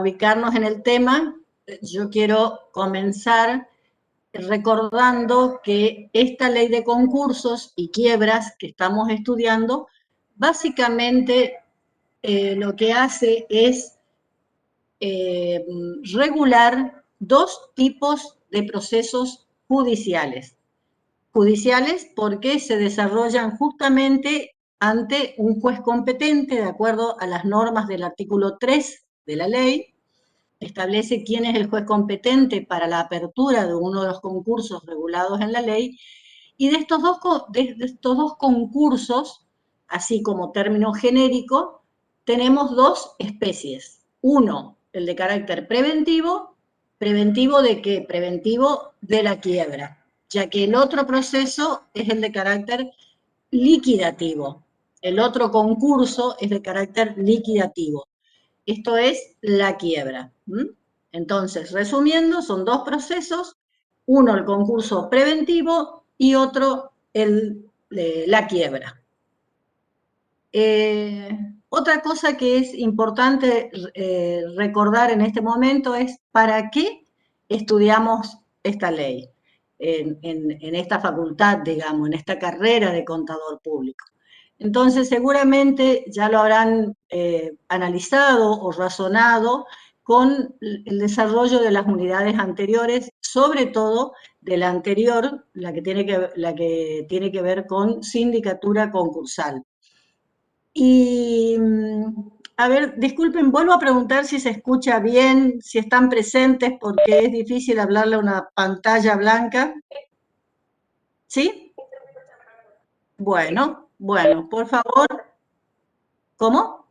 ubicarnos en el tema, yo quiero comenzar recordando que esta ley de concursos y quiebras que estamos estudiando, básicamente lo que hace es regular dos tipos de procesos judiciales. Judiciales porque se desarrollan justamente ante un juez competente, de acuerdo a las normas del artículo 3 de la ley, establece quién es el juez competente para la apertura de uno de los concursos regulados en la ley, y de estos dos concursos, así como término genérico, tenemos dos especies. Uno, el de carácter preventivo. ¿Preventivo de qué? Preventivo de la quiebra, ya que el otro proceso es el de carácter liquidativo. El otro concurso es de carácter liquidativo. Esto es la quiebra. Entonces, resumiendo, son dos procesos, uno el concurso preventivo y otro la quiebra. Otra cosa que es importante recordar en este momento es para qué estudiamos esta ley en esta facultad, digamos, en esta carrera de contador público. Entonces, seguramente ya lo habrán analizado o razonado con el desarrollo de las unidades anteriores, sobre todo de la anterior, la que tiene que ver con sindicatura concursal. Y, a ver, disculpen, vuelvo a preguntar si se escucha bien, si están presentes, porque es difícil hablarle a una pantalla blanca. ¿Sí? Bueno, por favor. ¿Cómo?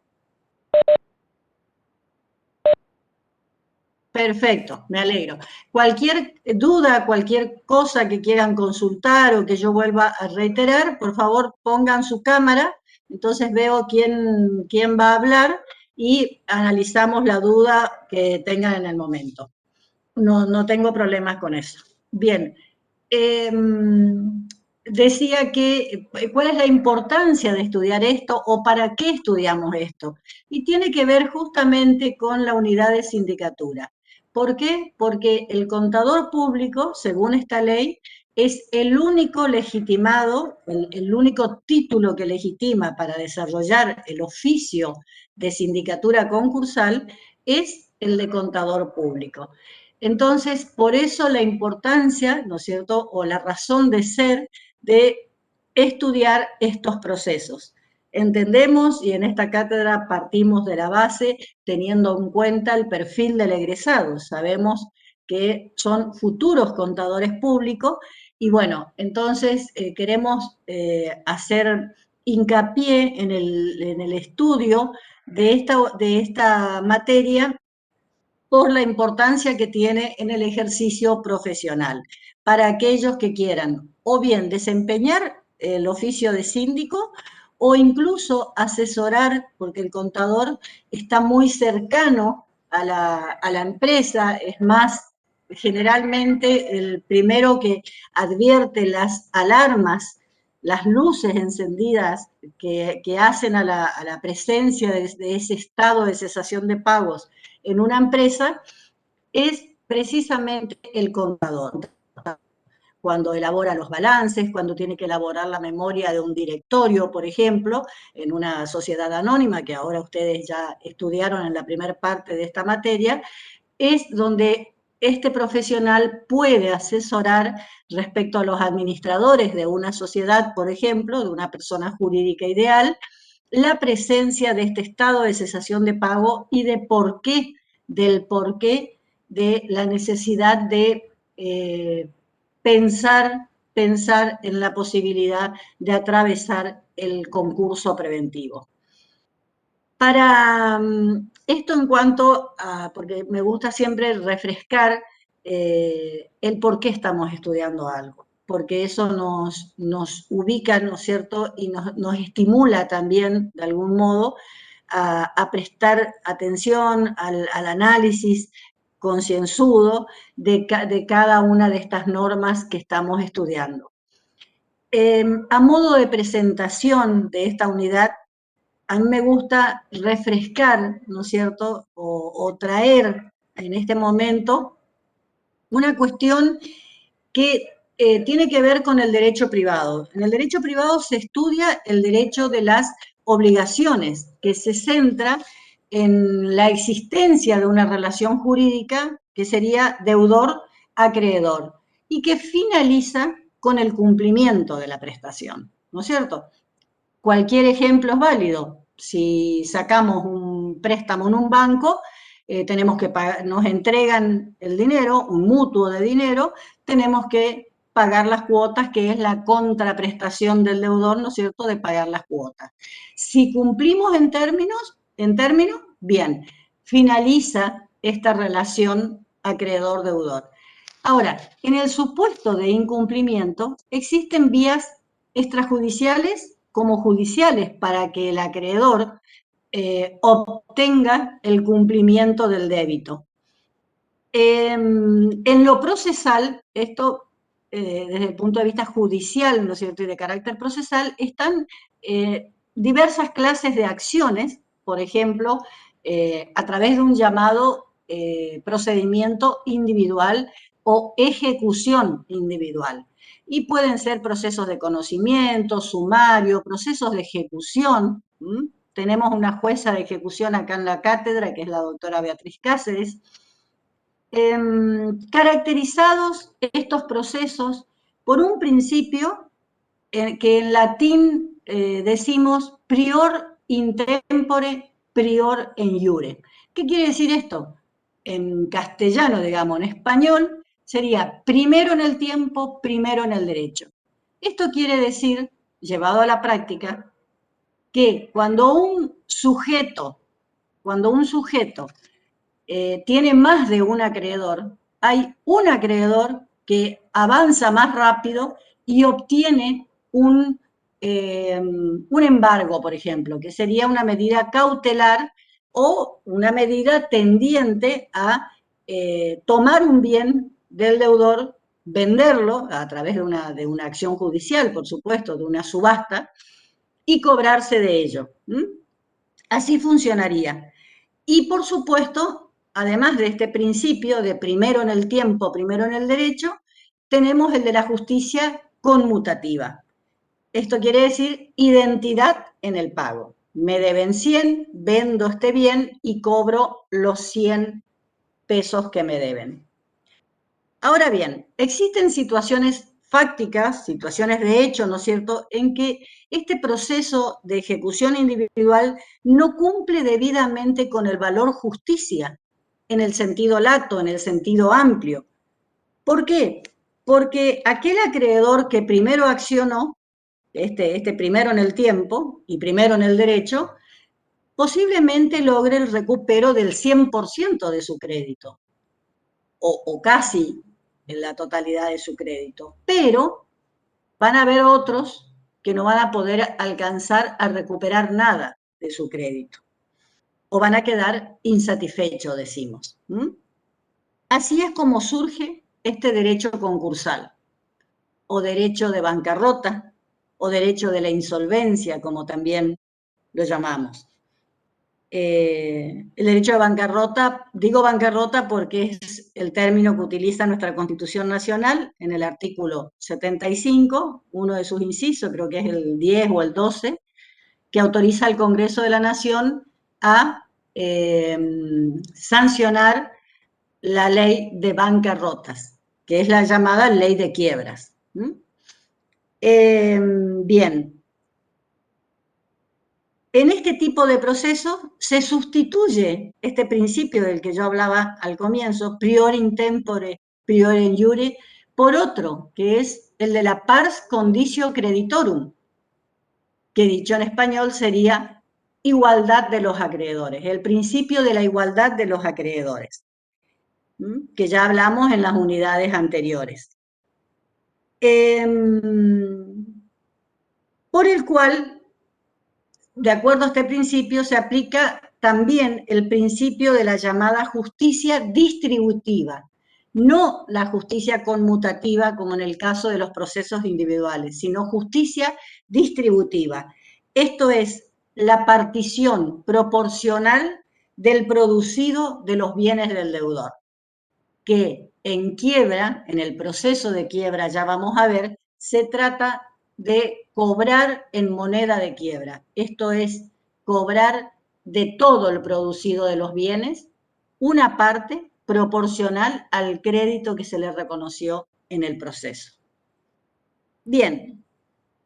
Perfecto, me alegro. Cualquier duda, cualquier cosa que quieran consultar o que yo vuelva a reiterar, por favor pongan su cámara, entonces veo quién va a hablar y analizamos la duda que tengan en el momento. No tengo problemas con eso. Bien, decía que cuál es la importancia de estudiar esto o para qué estudiamos esto. Y tiene que ver justamente con la unidad de sindicatura. ¿Por qué? Porque el contador público, según esta ley, es el único legitimado, el único título que legitima para desarrollar el oficio de sindicatura concursal es el de contador público. Entonces, por eso la importancia, ¿no es cierto?, o la razón de ser de estudiar estos procesos. Entendemos, y en esta cátedra partimos de la base, teniendo en cuenta el perfil del egresado. Sabemos que son futuros contadores públicos, y bueno, entonces queremos hacer hincapié en el estudio de esta materia por la importancia que tiene en el ejercicio profesional, para aquellos que quieran o bien desempeñar el oficio de síndico o incluso asesorar, porque el contador está muy cercano a la empresa, es más, generalmente el primero que advierte las alarmas, las luces encendidas que hacen a la presencia de ese estado de cesación de pagos en una empresa es precisamente el contador. Cuando elabora los balances, cuando tiene que elaborar la memoria de un directorio, por ejemplo, en una sociedad anónima, que ahora ustedes ya estudiaron en la primera parte de esta materia, es donde este profesional puede asesorar respecto a los administradores de una sociedad, por ejemplo, de una persona jurídica ideal, la presencia de este estado de cesación de pago y del porqué de la necesidad de pensar en la posibilidad de atravesar el concurso preventivo. Para esto en cuanto a, porque me gusta siempre refrescar el por qué estamos estudiando algo, porque eso nos ubica, ¿no es cierto?, y nos estimula también, de algún modo, a prestar atención al análisis concienzudo de cada una de estas normas que estamos estudiando. A modo de presentación de esta unidad, a mí me gusta refrescar, ¿no es cierto?, o traer en este momento una cuestión que tiene que ver con el derecho privado. En el derecho privado se estudia el derecho de las obligaciones, que se centra en la existencia de una relación jurídica que sería deudor-acreedor y que finaliza con el cumplimiento de la prestación, ¿no es cierto? Cualquier ejemplo es válido. Si sacamos un préstamo en un banco, tenemos que pagar, nos entregan el dinero, un mutuo de dinero, tenemos que pagar las cuotas, que es la contraprestación del deudor, ¿no es cierto?, de pagar las cuotas. Si cumplimos en términos, bien, finaliza esta relación acreedor-deudor. Ahora, en el supuesto de incumplimiento, existen vías extrajudiciales como judiciales para que el acreedor obtenga el cumplimiento del débito. En lo procesal, esto desde el punto de vista judicial, ¿no es cierto?, y de carácter procesal, están diversas clases de acciones, por ejemplo, a través de un llamado procedimiento individual o ejecución individual. Y pueden ser procesos de conocimiento, sumario, procesos de ejecución. Tenemos una jueza de ejecución acá en la cátedra, que es la doctora Beatriz Cáceres. Caracterizados estos procesos por un principio que en latín decimos prior in tempore, prior in iure. ¿Qué quiere decir esto? En castellano, digamos, en español, sería primero en el tiempo, primero en el derecho. Esto quiere decir, llevado a la práctica, que cuando un sujeto tiene más de un acreedor, hay un acreedor que avanza más rápido y obtiene un embargo, por ejemplo, que sería una medida cautelar o una medida tendiente a tomar un bien del deudor, venderlo a través de una acción judicial, por supuesto, de una subasta, y cobrarse de ello. Así funcionaría. Y por supuesto, además de este principio de primero en el tiempo, primero en el derecho, tenemos el de la justicia conmutativa. Esto quiere decir identidad en el pago. Me deben 100, vendo este bien y cobro los 100 pesos que me deben. Ahora bien, existen situaciones fácticas, situaciones de hecho, ¿no es cierto?, en que este proceso de ejecución individual no cumple debidamente con el valor justicia, en el sentido lato, en el sentido amplio. ¿Por qué? Porque aquel acreedor que primero accionó, este primero en el tiempo y primero en el derecho, posiblemente logre el recupero del 100% de su crédito, o casi en la totalidad de su crédito. Pero van a haber otros que no van a poder alcanzar a recuperar nada de su crédito. O van a quedar insatisfechos, decimos. Así es como surge este derecho concursal, o derecho de bancarrota, o derecho de la insolvencia, como también lo llamamos. El derecho de bancarrota, digo bancarrota porque es el término que utiliza nuestra Constitución Nacional en el artículo 75, uno de sus incisos, creo que es el 10 o el 12, que autoriza al Congreso de la Nación a sancionar la ley de bancarrotas, que es la llamada ley de quiebras. Bien. En este tipo de procesos se sustituye este principio del que yo hablaba al comienzo, prior in tempore, prior in iure, por otro, que es el de la pars conditio creditorum, que dicho en español sería igualdad de los acreedores, el principio de la igualdad de los acreedores, que ya hablamos en las unidades anteriores. Por el cual, de acuerdo a este principio, se aplica también el principio de la llamada justicia distributiva, no la justicia conmutativa como en el caso de los procesos individuales, sino justicia distributiva. Esto es, la partición proporcional del producido de los bienes del deudor, que en quiebra, en el proceso de quiebra, ya vamos a ver, se trata de cobrar en moneda de quiebra. Esto es cobrar de todo el producido de los bienes una parte proporcional al crédito que se le reconoció en el proceso. Bien,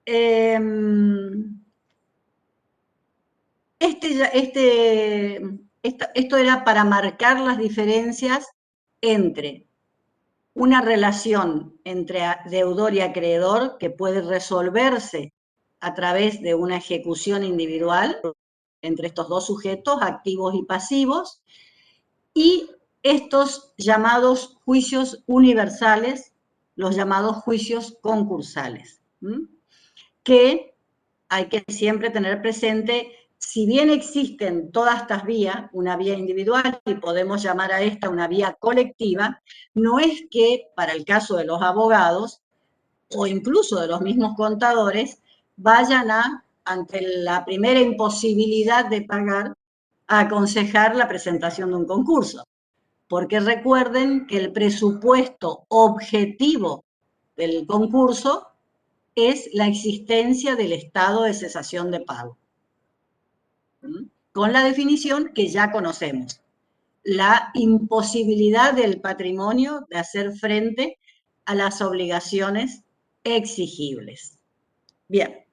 esto era para marcar las diferencias entre una relación entre deudor y acreedor que puede resolverse a través de una ejecución individual entre estos dos sujetos, activos y pasivos, y estos llamados juicios universales, los llamados juicios concursales, que hay que siempre tener presente, si bien existen todas estas vías, una vía individual y podemos llamar a esta una vía colectiva, no es que para el caso de los abogados o incluso de los mismos contadores vayan ante la primera imposibilidad de pagar, a aconsejar la presentación de un concurso. Porque recuerden que el presupuesto objetivo del concurso es la existencia del estado de cesación de pago, con la definición que ya conocemos, la imposibilidad del patrimonio de hacer frente a las obligaciones exigibles. Bien,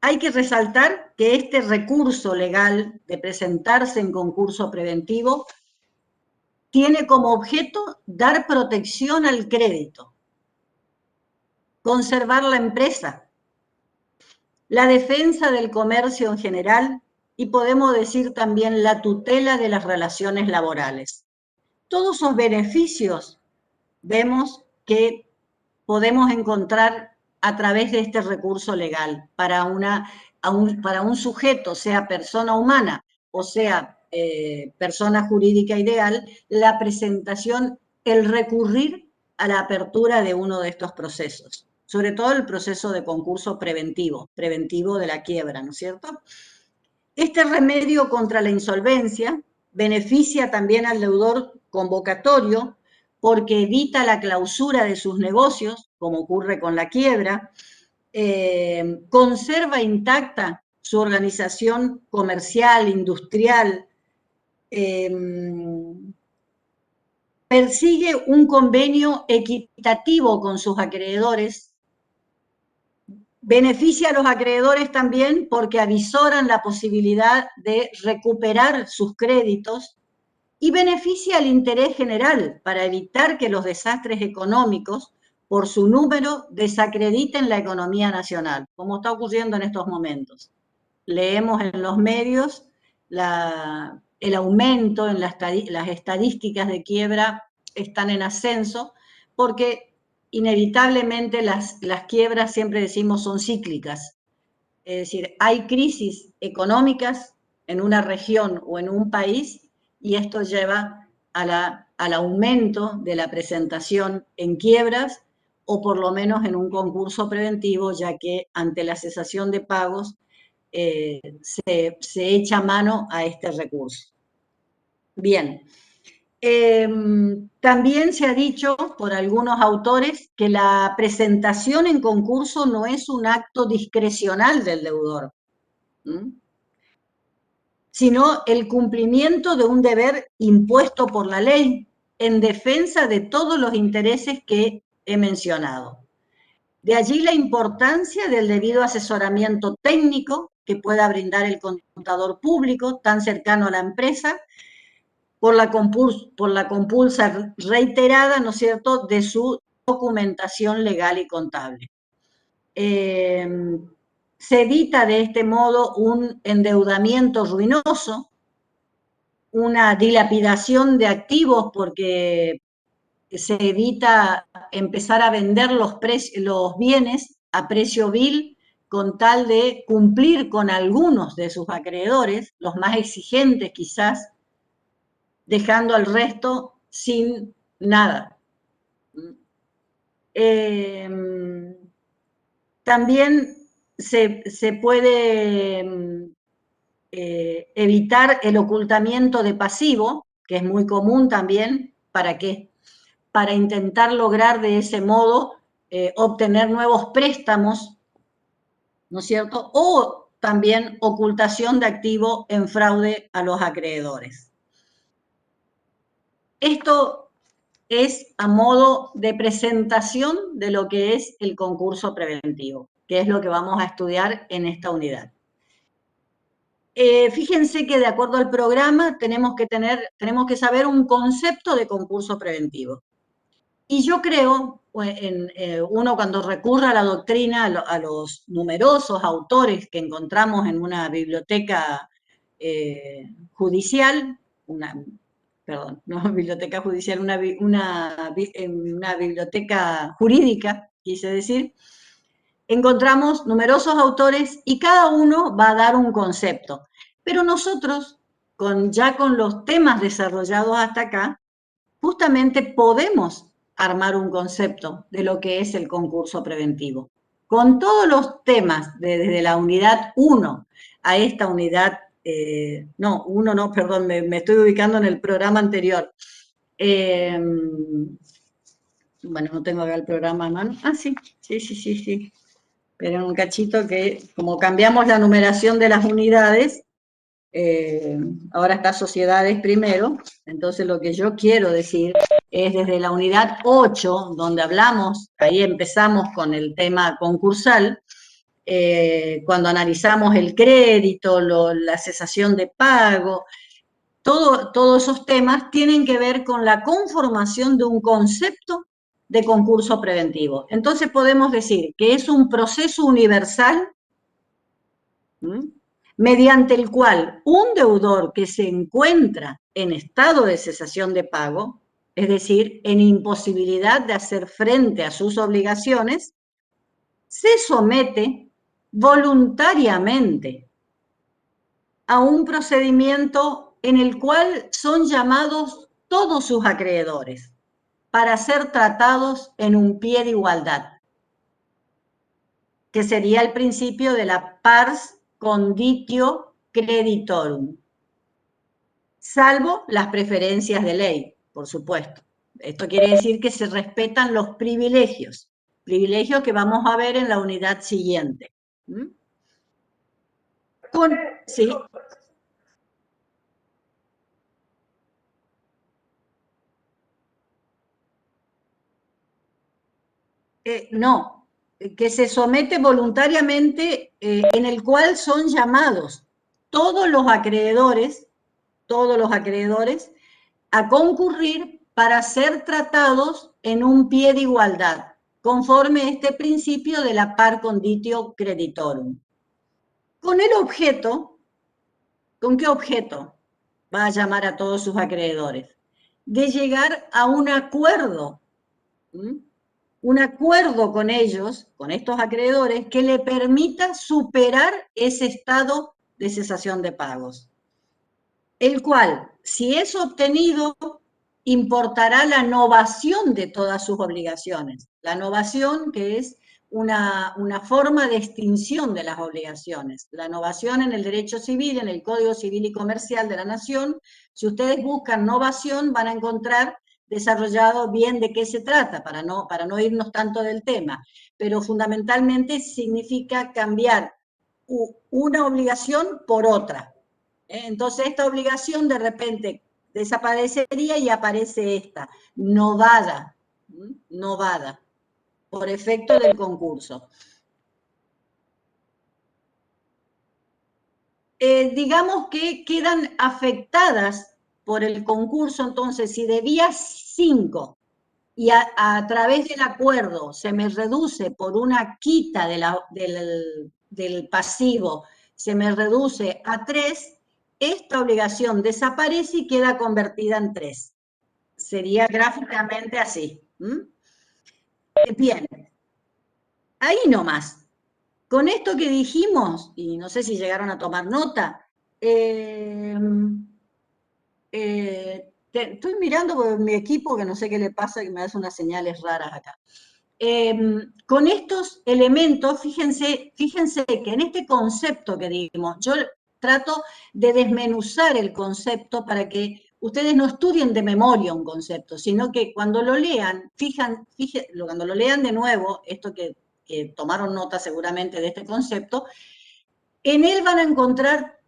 hay que resaltar que este recurso legal de presentarse en concurso preventivo tiene como objeto dar protección al crédito, conservar la empresa, la defensa del comercio en general y podemos decir también la tutela de las relaciones laborales. Todos esos beneficios vemos que podemos encontrar a través de este recurso legal para un sujeto, sea persona humana o sea persona jurídica ideal, la presentación, el recurrir a la apertura de uno de estos procesos, sobre todo el proceso de concurso preventivo de la quiebra, ¿no es cierto? Este remedio contra la insolvencia beneficia también al deudor convocatorio porque evita la clausura de sus negocios, como ocurre con la quiebra, conserva intacta su organización comercial, industrial, persigue un convenio equitativo con sus acreedores, beneficia a los acreedores también porque avisoran la posibilidad de recuperar sus créditos y beneficia al interés general para evitar que los desastres económicos por su número desacrediten la economía nacional, como está ocurriendo en estos momentos. Leemos en los medios el aumento en las estadísticas de quiebra están en ascenso, porque inevitablemente las quiebras, siempre decimos, son cíclicas. Es decir, hay crisis económicas en una región o en un país y esto lleva al aumento de la presentación en quiebras o por lo menos en un concurso preventivo, ya que ante la cesación de pagos se echa mano a este recurso. Bien, también se ha dicho por algunos autores que la presentación en concurso no es un acto discrecional del deudor, sino el cumplimiento de un deber impuesto por la ley en defensa de todos los intereses que he mencionado. De allí la importancia del debido asesoramiento técnico que pueda brindar el contador público tan cercano a la empresa por la compulsa reiterada, ¿no es cierto?, de su documentación legal y contable. Se evita de este modo un endeudamiento ruinoso, una dilapidación de activos porque se evita empezar a vender los bienes a precio vil con tal de cumplir con algunos de sus acreedores, los más exigentes quizás, dejando al resto sin nada. También se puede evitar el ocultamiento de pasivo, que es muy común también. ¿Para qué? Para intentar lograr de ese modo obtener nuevos préstamos, ¿no es cierto? O también ocultación de activo en fraude a los acreedores. Esto es a modo de presentación de lo que es el concurso preventivo, que es lo que vamos a estudiar en esta unidad. Fíjense que de acuerdo al programa tenemos que saber un concepto de concurso preventivo. Y yo creo, uno cuando recurre a la doctrina, a los numerosos autores que encontramos en una biblioteca judicial, perdón, no biblioteca judicial, una biblioteca jurídica, quise decir, encontramos numerosos autores y cada uno va a dar un concepto. Pero nosotros, ya con los temas desarrollados hasta acá, justamente podemos armar un concepto de lo que es el concurso preventivo. Con todos los temas, desde la unidad 1 a esta unidad, perdón, me estoy ubicando en el programa anterior. Bueno, no tengo acá el programa a mano. Ah, sí. Pero un cachito que, como cambiamos la numeración de las unidades, ahora está sociedades primero, entonces lo que yo quiero decir es desde la unidad 8, donde hablamos, ahí empezamos con el tema concursal, cuando analizamos el crédito, la cesación de pago, todos esos temas tienen que ver con la conformación de un concepto de concurso preventivo. Entonces podemos decir que es un proceso universal, mediante el cual un deudor que se encuentra en estado de cesación de pago, es decir, en imposibilidad de hacer frente a sus obligaciones, se somete voluntariamente a un procedimiento en el cual son llamados todos sus acreedores para ser tratados en un pie de igualdad, que sería el principio de la pars conditio creditorum, salvo las preferencias de ley, por supuesto. Esto quiere decir que se respetan los privilegios que vamos a ver en la unidad siguiente. Sí. No, que se somete voluntariamente, en el cual son llamados todos los acreedores a concurrir para ser tratados en un pie de igualdad, conforme a este principio de la par conditio creditorum. Con el objeto, ¿con qué objeto va a llamar a todos sus acreedores? De llegar a un acuerdo, un acuerdo con ellos, con estos acreedores, que le permita superar ese estado de cesación de pagos, el cual, si es obtenido, importará la novación de todas sus obligaciones. La novación, que es una forma de extinción de las obligaciones. La novación en el derecho civil, en el Código Civil y Comercial de la Nación, si ustedes buscan novación, van a encontrar desarrollado bien de qué se trata, para no irnos tanto del tema. Pero fundamentalmente significa cambiar una obligación por otra. Entonces esta obligación de repente desaparecería y aparece esta, novada, por efecto del concurso. Digamos que quedan afectadas por el concurso, entonces si debía 5 y a través del acuerdo se me reduce por una quita del pasivo, se me reduce a 3, esta obligación desaparece y queda convertida en 3. Sería gráficamente así. Bien, ahí nomás. Con esto que dijimos, y no sé si llegaron a tomar nota, estoy mirando por mi equipo, que no sé qué le pasa, que me hace unas señales raras acá. con estos elementos, fíjense que en este concepto que dimos, yo trato de desmenuzar el concepto para que ustedes no estudien de memoria un concepto, sino que cuando lo lean, cuando lo lean de nuevo, esto que tomaron nota seguramente de este concepto, en él van a encontrar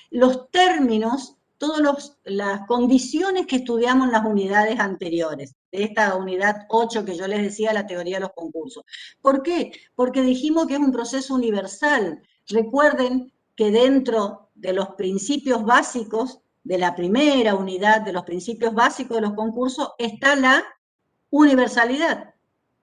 los términos, todas las condiciones que estudiamos en las unidades anteriores, de esta unidad 8 que yo les decía, la teoría de los concursos. ¿Por qué? Porque dijimos que es un proceso universal. Recuerden que dentro de los principios básicos de la primera unidad, de los principios básicos de los concursos, está la universalidad,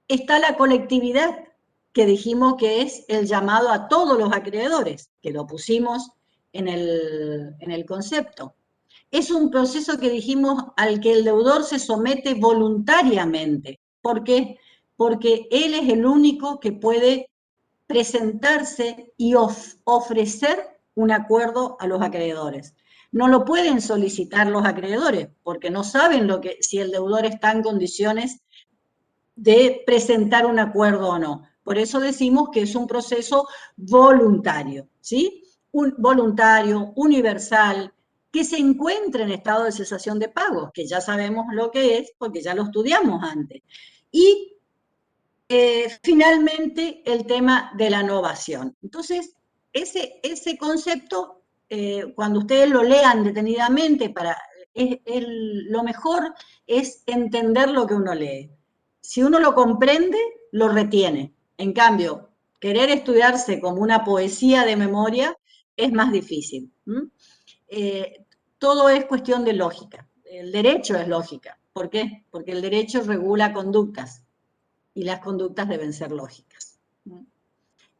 está la colectividad, que dijimos que es el llamado a todos los acreedores, que lo pusimos en el concepto. Es un proceso que dijimos al que el deudor se somete voluntariamente. ¿Por qué? Porque él es el único que puede presentarse y ofrecer un acuerdo a los acreedores. No lo pueden solicitar los acreedores porque no saben si el deudor está en condiciones de presentar un acuerdo o no. Por eso decimos que es un proceso voluntario, ¿sí? Voluntario, universal, que se encuentra en estado de cesación de pagos, que ya sabemos lo que es porque ya lo estudiamos antes. Y finalmente el tema de la novación. Entonces, ese concepto, cuando ustedes lo lean detenidamente, lo mejor es entender lo que uno lee. Si uno lo comprende, lo retiene. En cambio, querer estudiarse como una poesía de memoria es más difícil. Todo es cuestión de lógica. El derecho es lógica. ¿Por qué? Porque el derecho regula conductas y las conductas deben ser lógicas.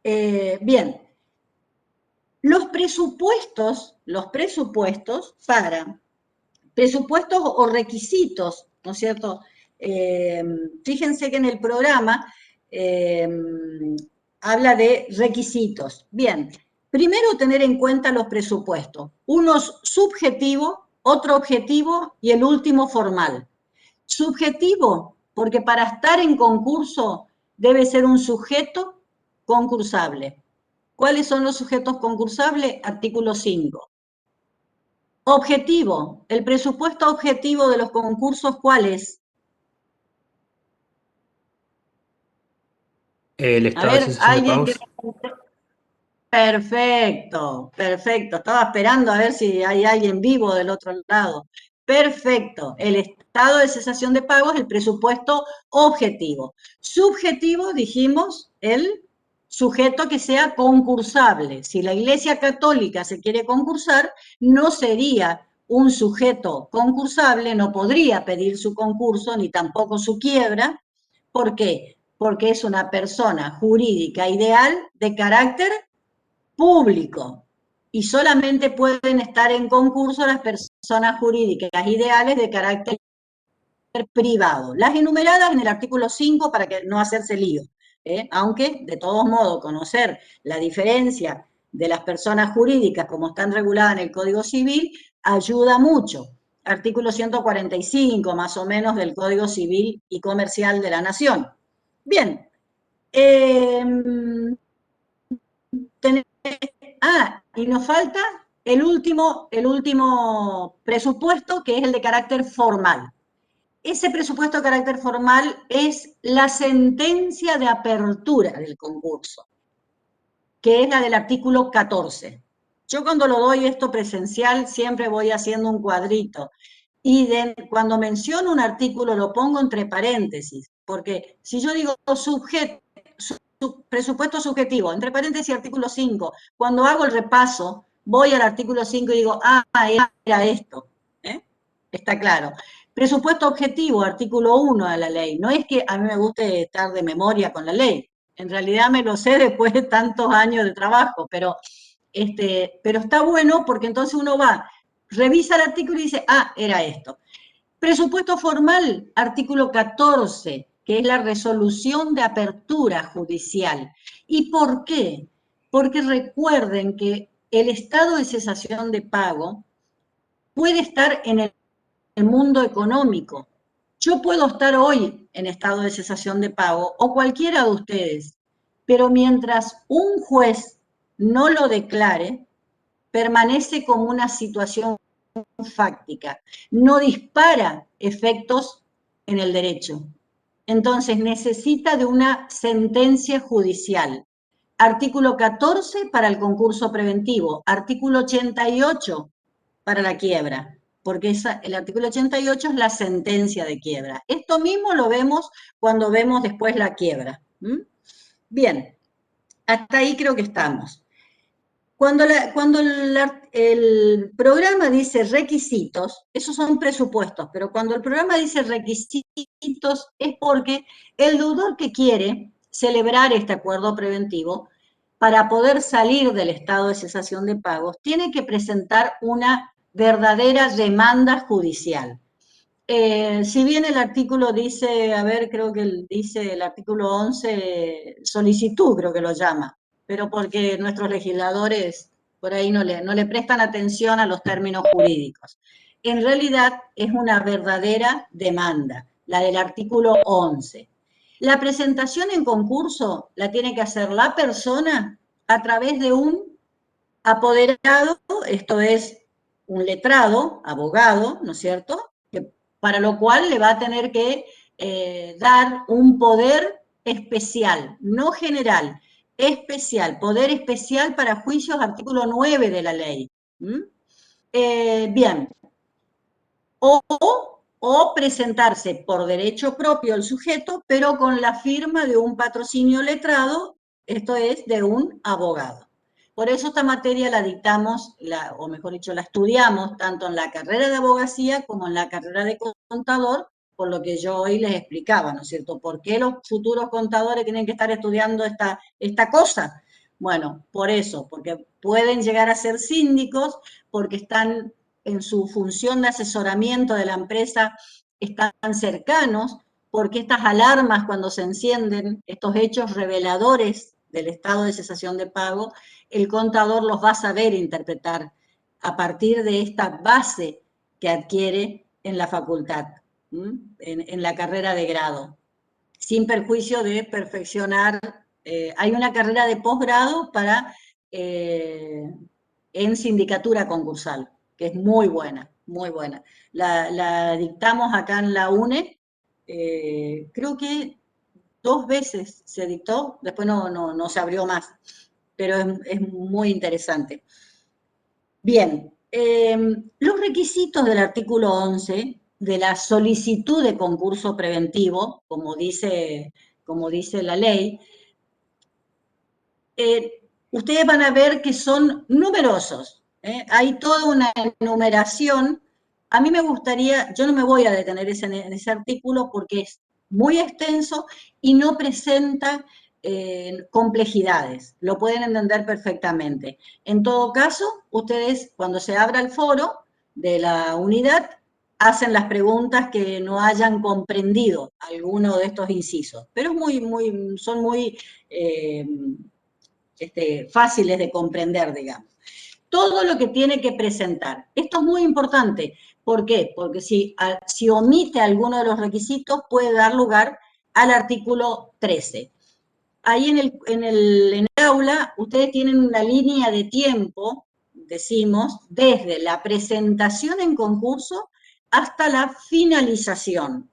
Bien, los presupuestos o requisitos, ¿no es cierto? Fíjense que en el programa habla de requisitos. Bien, primero tener en cuenta los presupuestos. Uno subjetivo, otro objetivo y el último formal. Subjetivo, porque para estar en concurso debe ser un sujeto concursable. ¿Cuáles son los sujetos concursables? Artículo 5. Objetivo, el presupuesto objetivo de los concursos, ¿cuál es? El A estado de ver, cesación de alguien que... pagos. Perfecto, perfecto. Estaba esperando a ver si hay alguien vivo del otro lado. Perfecto. El estado de cesación de pagos es el presupuesto objetivo. Subjetivo, dijimos, el sujeto que sea concursable. Si la Iglesia Católica se quiere concursar, no sería un sujeto concursable, no podría pedir su concurso ni tampoco su quiebra. ¿Por qué? Porque es una persona jurídica ideal de carácter público y solamente pueden estar en concurso las personas jurídicas ideales de carácter privado. Las enumeradas en el artículo 5 para que no hacerse lío, aunque de todos modos conocer la diferencia de las personas jurídicas como están reguladas en el Código Civil ayuda mucho. Artículo 145 más o menos del Código Civil y Comercial de la Nación. Bien, y nos falta el último presupuesto, que es el de carácter formal. Ese presupuesto de carácter formal es la sentencia de apertura del concurso, que es la del artículo 14. Yo cuando lo doy esto presencial siempre voy haciendo un cuadrito y cuando menciono un artículo lo pongo entre paréntesis, porque si yo digo presupuesto subjetivo, entre paréntesis artículo 5, cuando hago el repaso, voy al artículo 5 y digo, era esto. Está claro. Presupuesto objetivo, artículo 1 de la ley. No es que a mí me guste estar de memoria con la ley, en realidad me lo sé después de tantos años de trabajo, pero está bueno porque entonces uno va, revisa el artículo y dice, era esto. Presupuesto formal, artículo 14, que es la resolución de apertura judicial. ¿Y por qué? Porque recuerden que el estado de cesación de pago puede estar en el mundo económico, Yo puedo estar hoy en estado de cesación de pago, o cualquiera de ustedes, pero mientras un juez no lo declare, permanece como una situación fáctica, no dispara efectos en el derecho. Entonces necesita de una sentencia judicial. Artículo 14 para el concurso preventivo, artículo 88 para la quiebra, porque el artículo 88 es la sentencia de quiebra. Esto mismo lo vemos cuando vemos después la quiebra. Bien, hasta ahí creo que estamos. Cuando el programa dice requisitos, esos son presupuestos, pero cuando el programa dice requisitos es porque el deudor que quiere celebrar este acuerdo preventivo, para poder salir del estado de cesación de pagos, tiene que presentar una verdadera demanda judicial. Si bien el artículo dice, a ver, creo que dice el artículo 11, solicitud creo que lo llama, pero porque nuestros legisladores por ahí no le prestan atención a los términos jurídicos. En realidad es una verdadera demanda, la del artículo 11. La presentación en concurso la tiene que hacer la persona a través de un apoderado, esto es un letrado, abogado, ¿no es cierto?, para lo cual le va a tener que dar un poder especial, no general, especial, poder especial para juicios, artículo 9 de la ley. Bien, o presentarse por derecho propio el sujeto, pero con la firma de un patrocinio letrado, esto es, de un abogado. Por eso esta materia la dictamos, o mejor dicho, la estudiamos tanto en la carrera de abogacía como en la carrera de contador, por lo que yo hoy les explicaba, ¿no es cierto? ¿Por qué los futuros contadores tienen que estar estudiando esta cosa? Bueno, por eso, porque pueden llegar a ser síndicos, porque están en su función de asesoramiento de la empresa, están cercanos, porque estas alarmas cuando se encienden, estos hechos reveladores del estado de cesación de pago, el contador los va a saber interpretar a partir de esta base que adquiere en la facultad, en la carrera de grado, sin perjuicio de perfeccionar. Hay una carrera de posgrado en sindicatura concursal, que es muy buena, muy buena. La dictamos acá en la UNE, creo que 2 veces se dictó, después no se abrió más, pero es muy interesante. Bien, los requisitos del artículo 11 de la solicitud de concurso preventivo, como dice la ley, ustedes van a ver que son numerosos. Hay toda una enumeración. A mí me gustaría, yo no me voy a detener en ese artículo porque es muy extenso y no presenta complejidades, lo pueden entender perfectamente. En todo caso, ustedes cuando se abra el foro de la unidad, hacen las preguntas que no hayan comprendido alguno de estos incisos, pero son muy fáciles de comprender, digamos. Todo lo que tiene que presentar. Esto es muy importante. ¿Por qué? Porque si omite alguno de los requisitos, puede dar lugar al artículo 13. Ahí en el aula, ustedes tienen una línea de tiempo, decimos, desde la presentación en concurso hasta la finalización.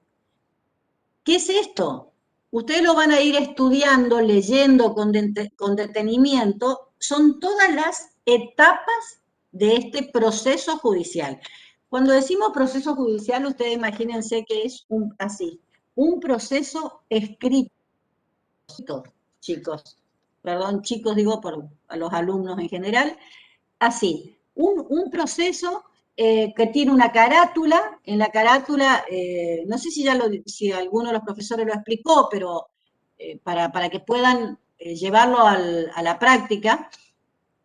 ¿Qué es esto? Ustedes lo van a ir estudiando, leyendo con detenimiento, son todas las etapas de este proceso judicial. Cuando decimos proceso judicial, ustedes imagínense que es así, un proceso escrito, chicos, perdón, chicos digo a los alumnos en general, así, un proceso que tiene una carátula. En la carátula, no sé si alguno de los profesores lo explicó, pero para que puedan llevarlo a la práctica,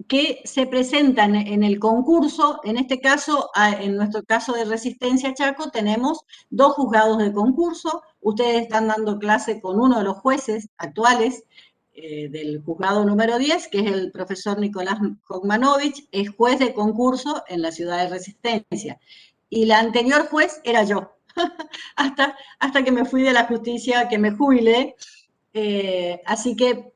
que se presentan en el concurso. En este caso, en nuestro caso de Resistencia Chaco, tenemos 2 juzgados de concurso. Ustedes están dando clase con uno de los jueces actuales del juzgado número 10, que es el profesor Nicolás Hogmanovich, es juez de concurso en la ciudad de Resistencia. Y la anterior juez era yo. hasta que me fui de la justicia, que me jubilé. Así que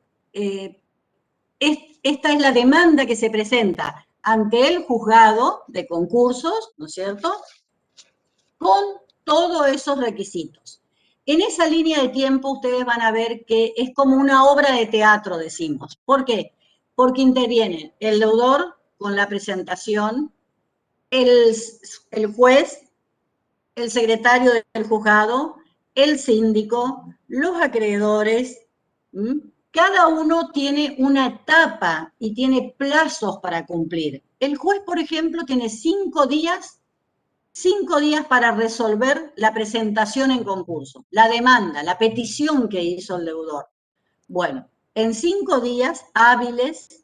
esta es la demanda que se presenta ante el juzgado de concursos, ¿no es cierto?, con todos esos requisitos. En esa línea de tiempo ustedes van a ver que es como una obra de teatro, decimos. ¿Por qué? Porque intervienen el deudor con la presentación, el, el juez, el secretario del juzgado, el síndico, los acreedores. Cada uno tiene una etapa y tiene plazos para cumplir. El juez, por ejemplo, tiene 5 días para resolver la presentación en concurso, la demanda, la petición que hizo el deudor. Bueno, en 5 días hábiles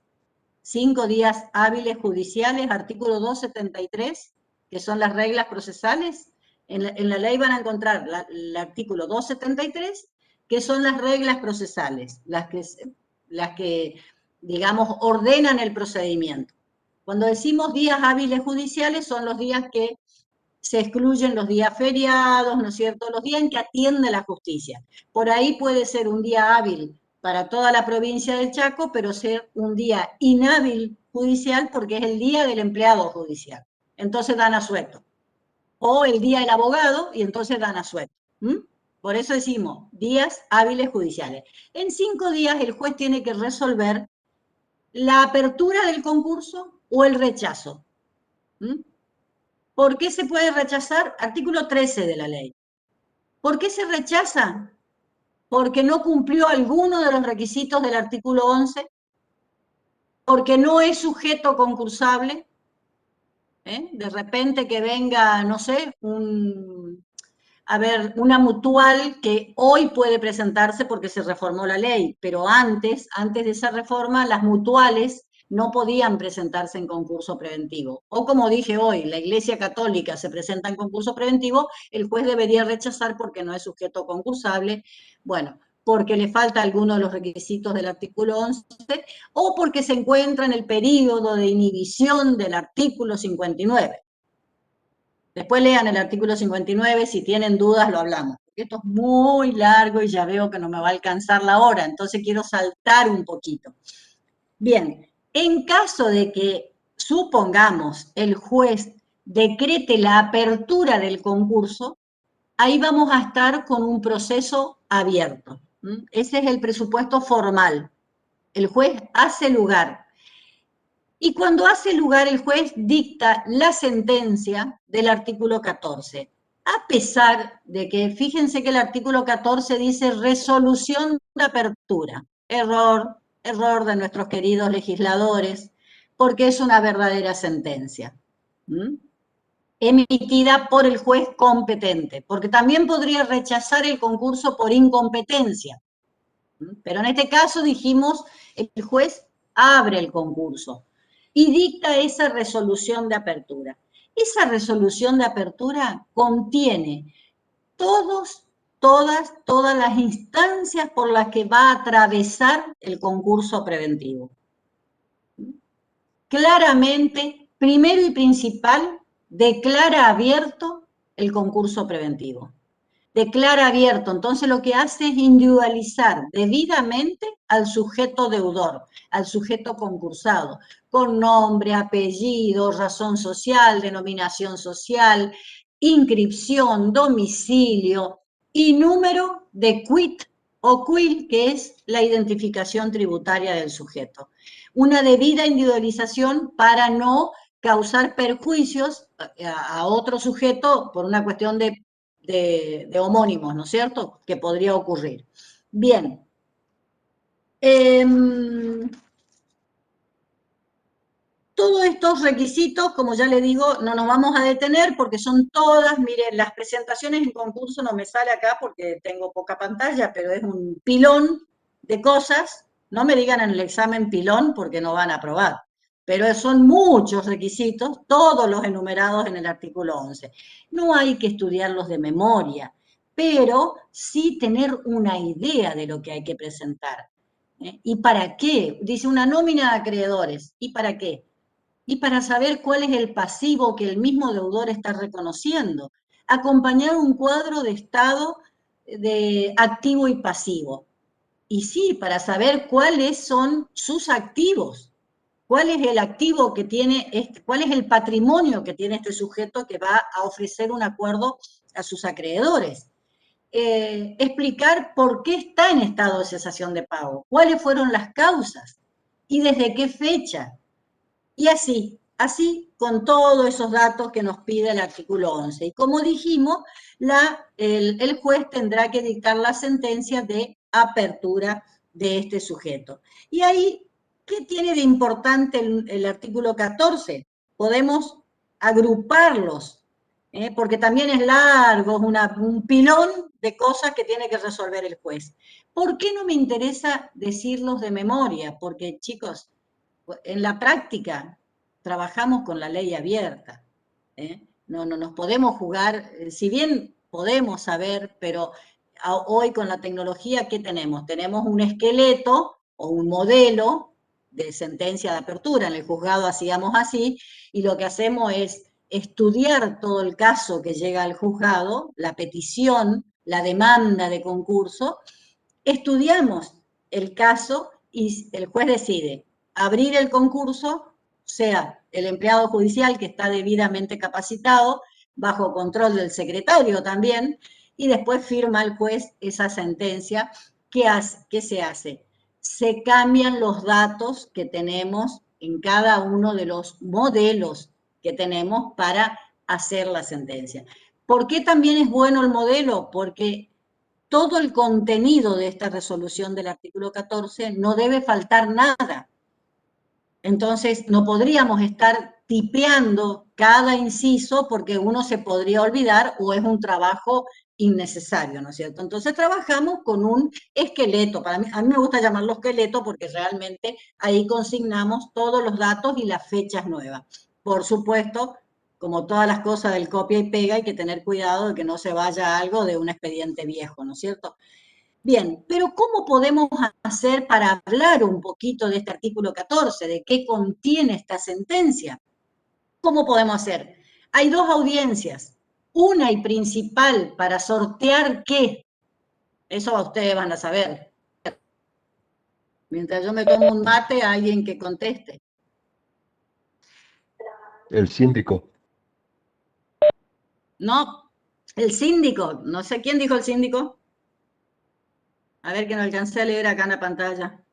judiciales, artículo 273, que son las reglas procesales, en la ley van a encontrar el artículo 273, que son las reglas procesales, las que, digamos, ordenan el procedimiento. Cuando decimos días hábiles judiciales, son los días que se excluyen los días feriados, ¿no es cierto?, los días en que atiende la justicia. Por ahí puede ser un día hábil para toda la provincia del Chaco, pero ser un día inhábil judicial porque es el día del empleado judicial. Entonces dan asueto. O el día del abogado y entonces dan asueto. Por eso decimos días hábiles judiciales. En 5 días el juez tiene que resolver la apertura del concurso o el rechazo. ¿Por qué se puede rechazar? Artículo 13 de la ley. ¿Por qué se rechaza? Porque no cumplió alguno de los requisitos del artículo 11, porque no es sujeto concursable. De repente que venga, no sé, una mutual que hoy puede presentarse porque se reformó la ley, pero antes de esa reforma, las mutuales no podían presentarse en concurso preventivo. O como dije hoy, la Iglesia Católica se presenta en concurso preventivo, el juez debería rechazar porque no es sujeto concursable, bueno, porque le falta alguno de los requisitos del artículo 11, o porque se encuentra en el período de inhibición del artículo 59. Después lean el artículo 59, si tienen dudas lo hablamos. Esto es muy largo y ya veo que no me va a alcanzar la hora, entonces quiero saltar un poquito. Bien, en caso de que, supongamos, el juez decrete la apertura del concurso, ahí vamos a estar con un proceso abierto. Ese es el presupuesto formal. El juez hace lugar. Y cuando hace lugar, el juez dicta la sentencia del artículo 14. A pesar de que, fíjense que el artículo 14 dice resolución de apertura. Error de nuestros queridos legisladores, porque es una verdadera sentencia. Emitida por el juez competente, porque también podría rechazar el concurso por incompetencia. Pero en este caso dijimos, el juez abre el concurso y dicta esa resolución de apertura. Esa resolución de apertura contiene todas las instancias por las que va a atravesar el concurso preventivo. Claramente, primero y principal, declara abierto el concurso preventivo. Declara abierto, entonces lo que hace es individualizar debidamente al sujeto deudor, al sujeto concursado, con nombre, apellido, razón social, denominación social, inscripción, domicilio y número de quit o quil, que es la identificación tributaria del sujeto. Una debida individualización para no causar perjuicios a otro sujeto por una cuestión de homónimos, ¿no es cierto?, que podría ocurrir. Bien. Todos estos requisitos, como ya le digo, no nos vamos a detener porque son todas, miren, las presentaciones en concurso no me sale acá porque tengo poca pantalla, pero es un pilón de cosas. No me digan en el examen pilón porque no van a aprobar, pero son muchos requisitos, todos los enumerados en el artículo 11. No hay que estudiarlos de memoria, pero sí tener una idea de lo que hay que presentar. ¿Y para qué? Dice una nómina de acreedores. ¿Y para qué? Y para saber cuál es el pasivo que el mismo deudor está reconociendo. acompañar un cuadro de estado de activo y pasivo. Y sí, para saber cuáles son sus activos, cuál es el activo que tiene, cuál es el patrimonio que tiene este sujeto que va a ofrecer un acuerdo a sus acreedores. Explicar por qué está en estado de cesación de pago, cuáles fueron las causas y desde qué fecha. Y así con todos esos datos que nos pide el artículo 11. Y como dijimos, el juez tendrá que dictar la sentencia de apertura de este sujeto. Y ahí, ¿qué tiene de importante el artículo 14? Podemos agruparlos, porque también es largo, es un pilón de cosas que tiene que resolver el juez. ¿Por qué no me interesa decirlos de memoria? Porque, chicos, en la práctica trabajamos con la ley abierta. No nos podemos jugar, si bien podemos saber, pero hoy con la tecnología, ¿qué tenemos? Tenemos un esqueleto o un modelo de sentencia de apertura. En el juzgado hacíamos así, y lo que hacemos es estudiar todo el caso que llega al juzgado, la petición, la demanda de concurso, estudiamos el caso y el juez decide abrir el concurso, sea el empleado judicial que está debidamente capacitado, bajo control del secretario también, y después firma el juez esa sentencia. ¿Qué se hace? Se cambian los datos que tenemos en cada uno de los modelos que tenemos para hacer la sentencia. ¿Por qué también es bueno el modelo? Porque todo el contenido de esta resolución del artículo 14 no debe faltar nada. Entonces, no podríamos estar tipeando cada inciso porque uno se podría olvidar o es un trabajo innecesario, ¿no es cierto? Entonces, trabajamos con un esqueleto. A mí me gusta llamarlo esqueleto porque realmente ahí consignamos todos los datos y las fechas nuevas. Por supuesto, como todas las cosas del copia y pega, hay que tener cuidado de que no se vaya algo de un expediente viejo, ¿no es cierto? Bien, pero ¿cómo podemos hacer para hablar un poquito de este artículo 14, de qué contiene esta sentencia? ¿Cómo podemos hacer? Hay dos audiencias, una y principal para sortear qué. Eso ustedes van a saber. Mientras yo me tomo un mate, alguien que conteste. El síndico. No, el síndico. No sé quién dijo el síndico. A ver que no alcancé a leer acá en la pantalla.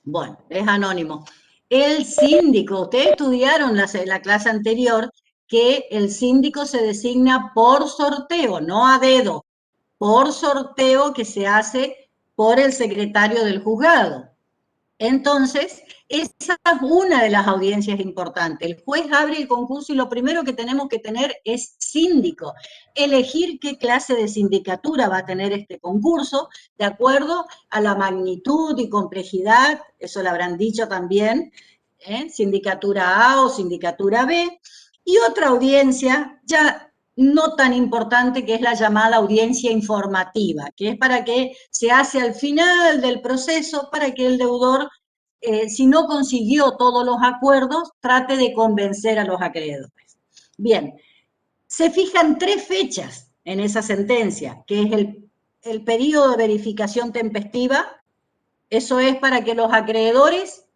Bueno, es anónimo. El síndico, ustedes estudiaron la clase anterior que el síndico se designa por sorteo, no a dedo, por sorteo que se hace por el secretario del juzgado. Entonces, esa es una de las audiencias importantes. El juez abre el concurso y lo primero que tenemos que tener es síndico. Elegir qué clase de sindicatura va a tener este concurso, de acuerdo a la magnitud y complejidad, eso lo habrán dicho también, sindicatura A o sindicatura B. Y otra audiencia, ya no tan importante, que es la llamada audiencia informativa, que es para que se hace al final del proceso para que el deudor, si no consiguió todos los acuerdos, trate de convencer a los acreedores. Bien, se fijan 3 fechas en esa sentencia, que es el periodo de verificación tempestiva. Eso es para que los acreedores,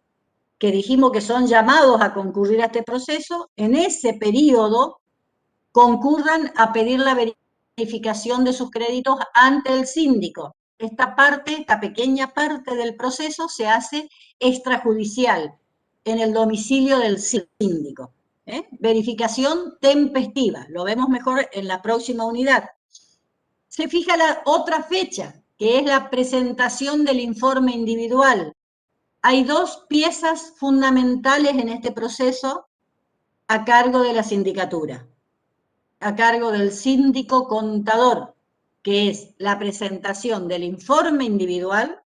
que dijimos que son llamados a concurrir a este proceso, en ese periodo concurran a pedir la verificación de sus créditos ante el síndico. Esta pequeña parte del proceso se hace extrajudicial en el domicilio del síndico. Verificación tempestiva, lo vemos mejor en la próxima unidad. Se fija la otra fecha, que es la presentación del informe individual. Hay 2 piezas fundamentales en este proceso a cargo de la sindicatura, a cargo del síndico contador, que es la presentación del informe individual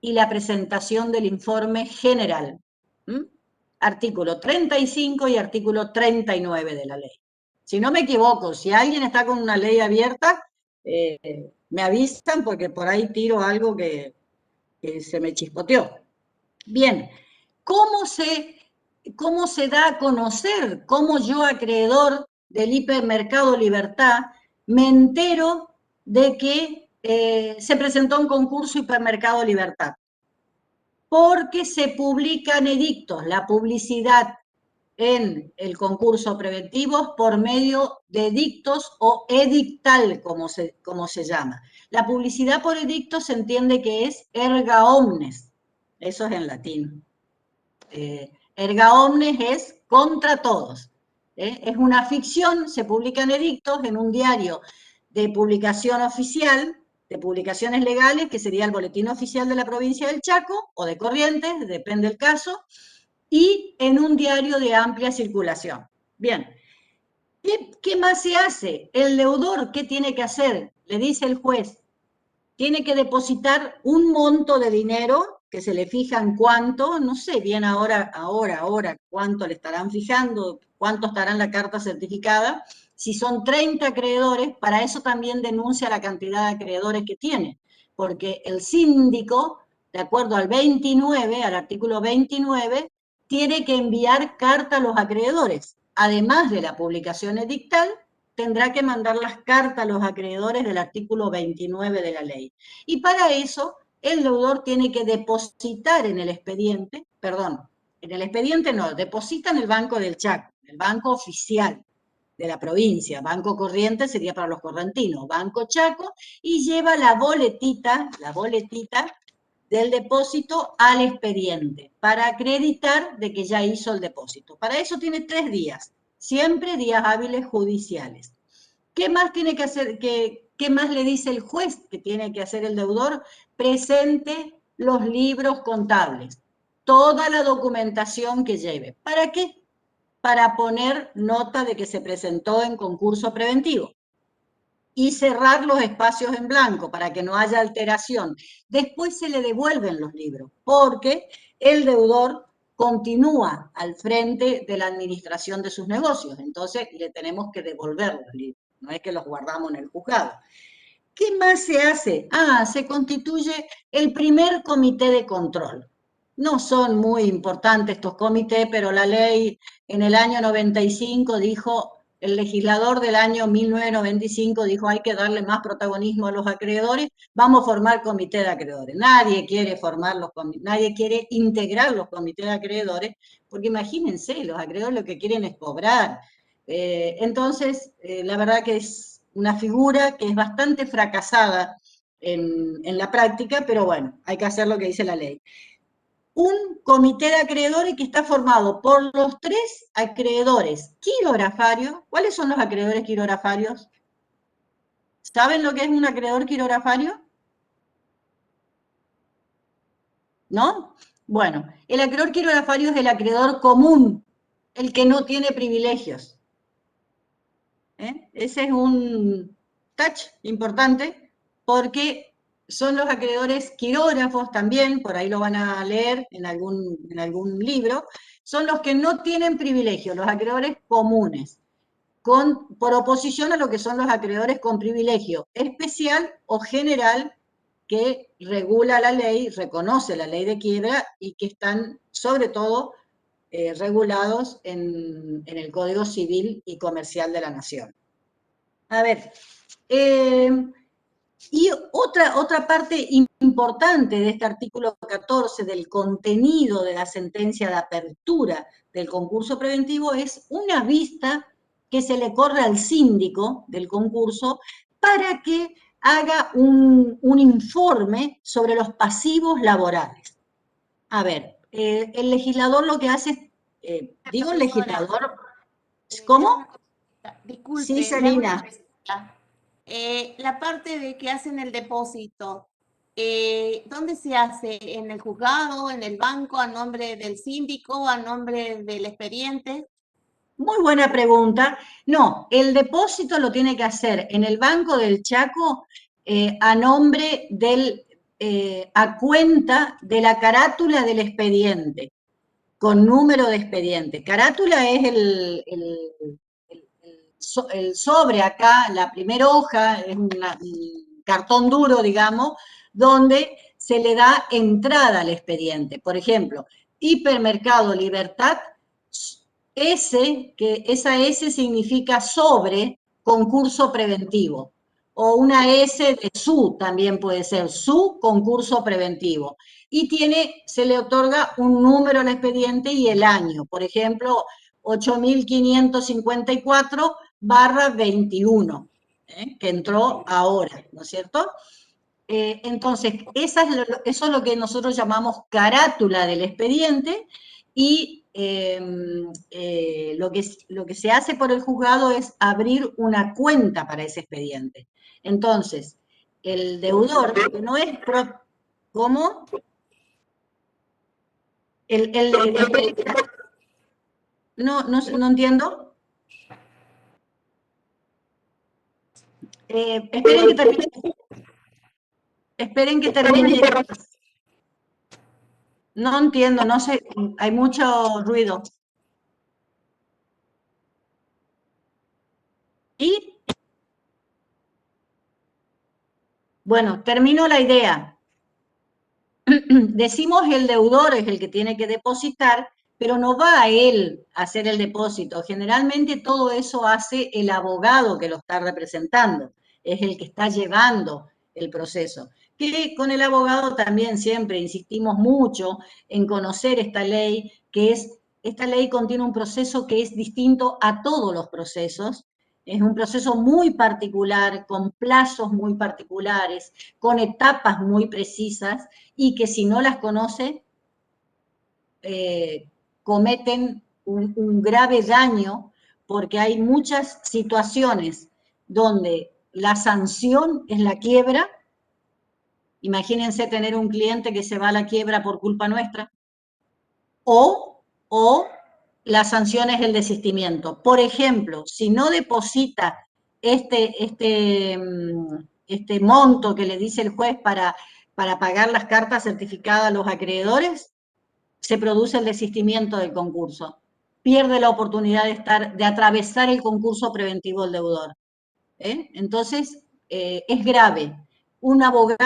y la presentación del informe general. Artículo 35 y artículo 39 de la ley. Si no me equivoco, si alguien está con una ley abierta, me avisan porque por ahí tiro algo que se me chispoteó. Bien, ¿cómo se da a conocer? ¿Cómo yo, acreedor, del hipermercado Libertad, me entero de que se presentó un concurso Hipermercado Libertad, porque se publican edictos, la publicidad en el concurso preventivo por medio de edictos o edictal, como se llama. La publicidad por edictos se entiende que es erga omnes, eso es en latín. Erga omnes es contra todos. Es una ficción, se publican edictos en un diario de publicación oficial, de publicaciones legales, que sería el Boletín Oficial de la Provincia del Chaco, o de Corrientes, depende del caso, y en un diario de amplia circulación. Bien, ¿qué más se hace? El deudor, ¿qué tiene que hacer? Le dice el juez, tiene que depositar un monto de dinero que se le fija en cuánto, no sé bien ahora, cuánto le estarán fijando, cuánto estará en la carta certificada. Si son 30 acreedores, para eso también denuncia la cantidad de acreedores que tiene, porque el síndico, de acuerdo al 29, al artículo 29, tiene que enviar carta a los acreedores, además de la publicación edictal, tendrá que mandar las cartas a los acreedores del artículo 29 de la ley. Y para eso, el deudor tiene que depositar en el expediente, perdón, en el expediente no, deposita en el Banco del Chaco, el banco oficial de la provincia, banco corriente sería para los correntinos, Banco Chaco, y lleva la boletita del depósito al expediente, para acreditar de que ya hizo el depósito. Para eso tiene 3 días, siempre días hábiles judiciales. ¿Qué más tiene que hacer? ¿Qué más le dice el juez que tiene que hacer el deudor? Presente los libros contables, toda la documentación que lleve. ¿Para qué? Para poner nota de que se presentó en concurso preventivo y cerrar los espacios en blanco para que no haya alteración. Después se le devuelven los libros, porque el deudor continúa al frente de la administración de sus negocios, entonces le tenemos que devolver los libros, no es que los guardamos en el juzgado. ¿Qué más se hace? Se constituye el primer comité de control. No son muy importantes estos comités, pero la ley en el año 95 dijo, el legislador del año 1995 dijo, hay que darle más protagonismo a los acreedores, vamos a formar comité de acreedores. Nadie quiere nadie quiere integrar los comités de acreedores, porque imagínense, los acreedores lo que quieren es cobrar. Entonces, la verdad que es una figura que es bastante fracasada en la práctica, pero bueno, hay que hacer lo que dice la ley. Un comité de acreedores que está formado por los 3 acreedores quirografarios. ¿Cuáles son los acreedores quirografarios? ¿Saben lo que es un acreedor quirografario? ¿No? Bueno, el acreedor quirografario es el acreedor común, el que no tiene privilegios. Ese es un touch importante porque son los acreedores quirógrafos también, por ahí lo van a leer en algún libro, son los que no tienen privilegio, los acreedores comunes, por oposición a lo que son los acreedores con privilegio especial o general que regula la ley, reconoce la ley de quiebra y que están sobre todo regulados en el Código Civil y Comercial de la Nación. A ver, y otra parte importante de este artículo 14 del contenido de la sentencia de apertura del concurso preventivo es una vista que se le corre al síndico del concurso para que haga un informe sobre los pasivos laborales. A ver, el legislador lo que hace es, digo el legislador, ¿cómo? Sí, Disculpe, le hago una Sarina. pregunta. La parte de que hacen el depósito, ¿dónde se hace? ¿En el juzgado, en el banco, a nombre del síndico, a nombre del expediente? Muy buena pregunta. No, el depósito lo tiene que hacer en el Banco del Chaco a nombre a cuenta de la carátula del expediente, con número de expediente. Carátula es el sobre acá, la primera hoja, es un cartón duro, digamos, donde se le da entrada al expediente. Por ejemplo, Hipermercado Libertad, esa S significa sobre concurso preventivo. O una S de su también puede ser, su concurso preventivo. Y se le otorga un número al expediente y el año. Por ejemplo, 8554/21, que entró ahora, ¿no es cierto? Entonces, eso es lo que nosotros llamamos carátula del expediente y lo que se hace por el juzgado es abrir una cuenta para ese expediente. Entonces, el deudor, que no es... ¿Cómo? No entiendo. Esperen que termine. Esperen que termine. No entiendo, no sé, hay mucho ruido. ¿Y? Bueno, termino la idea. Decimos el deudor es el que tiene que depositar, pero no va a él a hacer el depósito. Generalmente todo eso hace el abogado que lo está representando, es el que está llevando el proceso. Que con el abogado también siempre insistimos mucho en conocer esta ley, esta ley contiene un proceso que es distinto a todos los procesos. Es un proceso muy particular, con plazos muy particulares, con etapas muy precisas, y que si no las conoce, cometen un grave daño, porque hay muchas situaciones donde la sanción es la quiebra. Imagínense tener un cliente que se va a la quiebra por culpa nuestra, o la sanción es el desistimiento. Por ejemplo, si no deposita este monto que le dice el juez para pagar las cartas certificadas a los acreedores, se produce el desistimiento del concurso. Pierde la oportunidad de atravesar el concurso preventivo del deudor. Entonces, es grave. Un abogado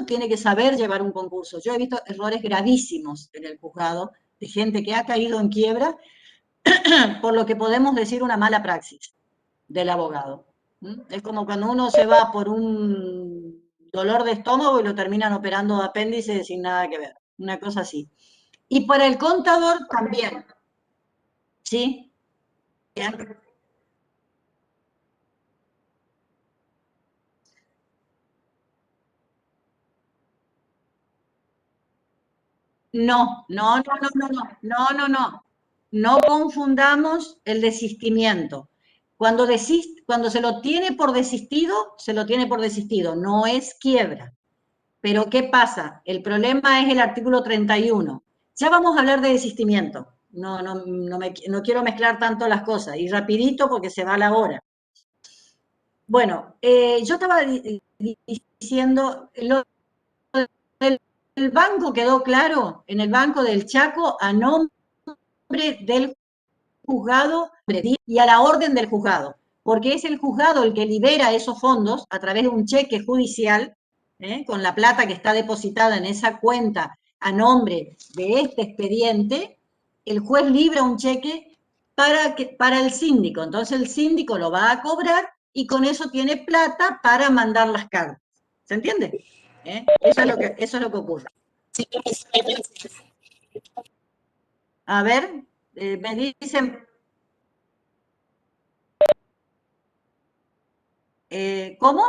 tiene que saber llevar un concurso. Yo he visto errores gravísimos en el juzgado de gente que ha caído en quiebra por lo que podemos decir una mala praxis del abogado. Es como cuando uno se va por un dolor de estómago y lo terminan operando de apéndice sin nada que ver. Una cosa así. Y para el contador también, ¿sí? No, no, no, no, no, no, no, no, no. No confundamos el desistimiento. Cuando se lo tiene por desistido, se lo tiene por desistido, no es quiebra. Pero ¿qué pasa? El problema es el artículo 31. Ya vamos a hablar de desistimiento. No quiero mezclar tanto las cosas. Y rapidito porque se va la hora. Bueno, yo estaba diciendo, el banco quedó claro, en el Banco del Chaco, a nombre del juzgado y a la orden del juzgado, porque es el juzgado el que libera esos fondos a través de un cheque judicial, con la plata que está depositada en esa cuenta a nombre de este expediente. El juez libra un cheque para el síndico, entonces el síndico lo va a cobrar y con eso tiene plata para mandar las cartas. ¿Se entiende? Eso es lo que ocurre. A ver, me dicen, ¿cómo?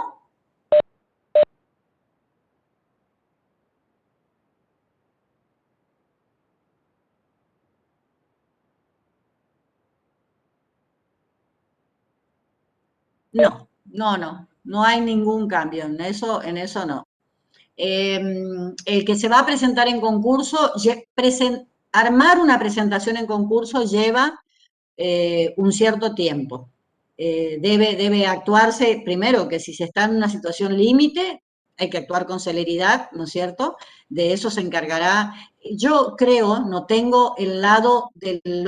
No hay ningún cambio, en eso no. El que se va a presentar en concurso, armar una presentación en concurso lleva un cierto tiempo. Debe actuarse, primero, que si se está en una situación límite, hay que actuar con celeridad, ¿no es cierto? De eso se encargará. Yo creo, no tengo el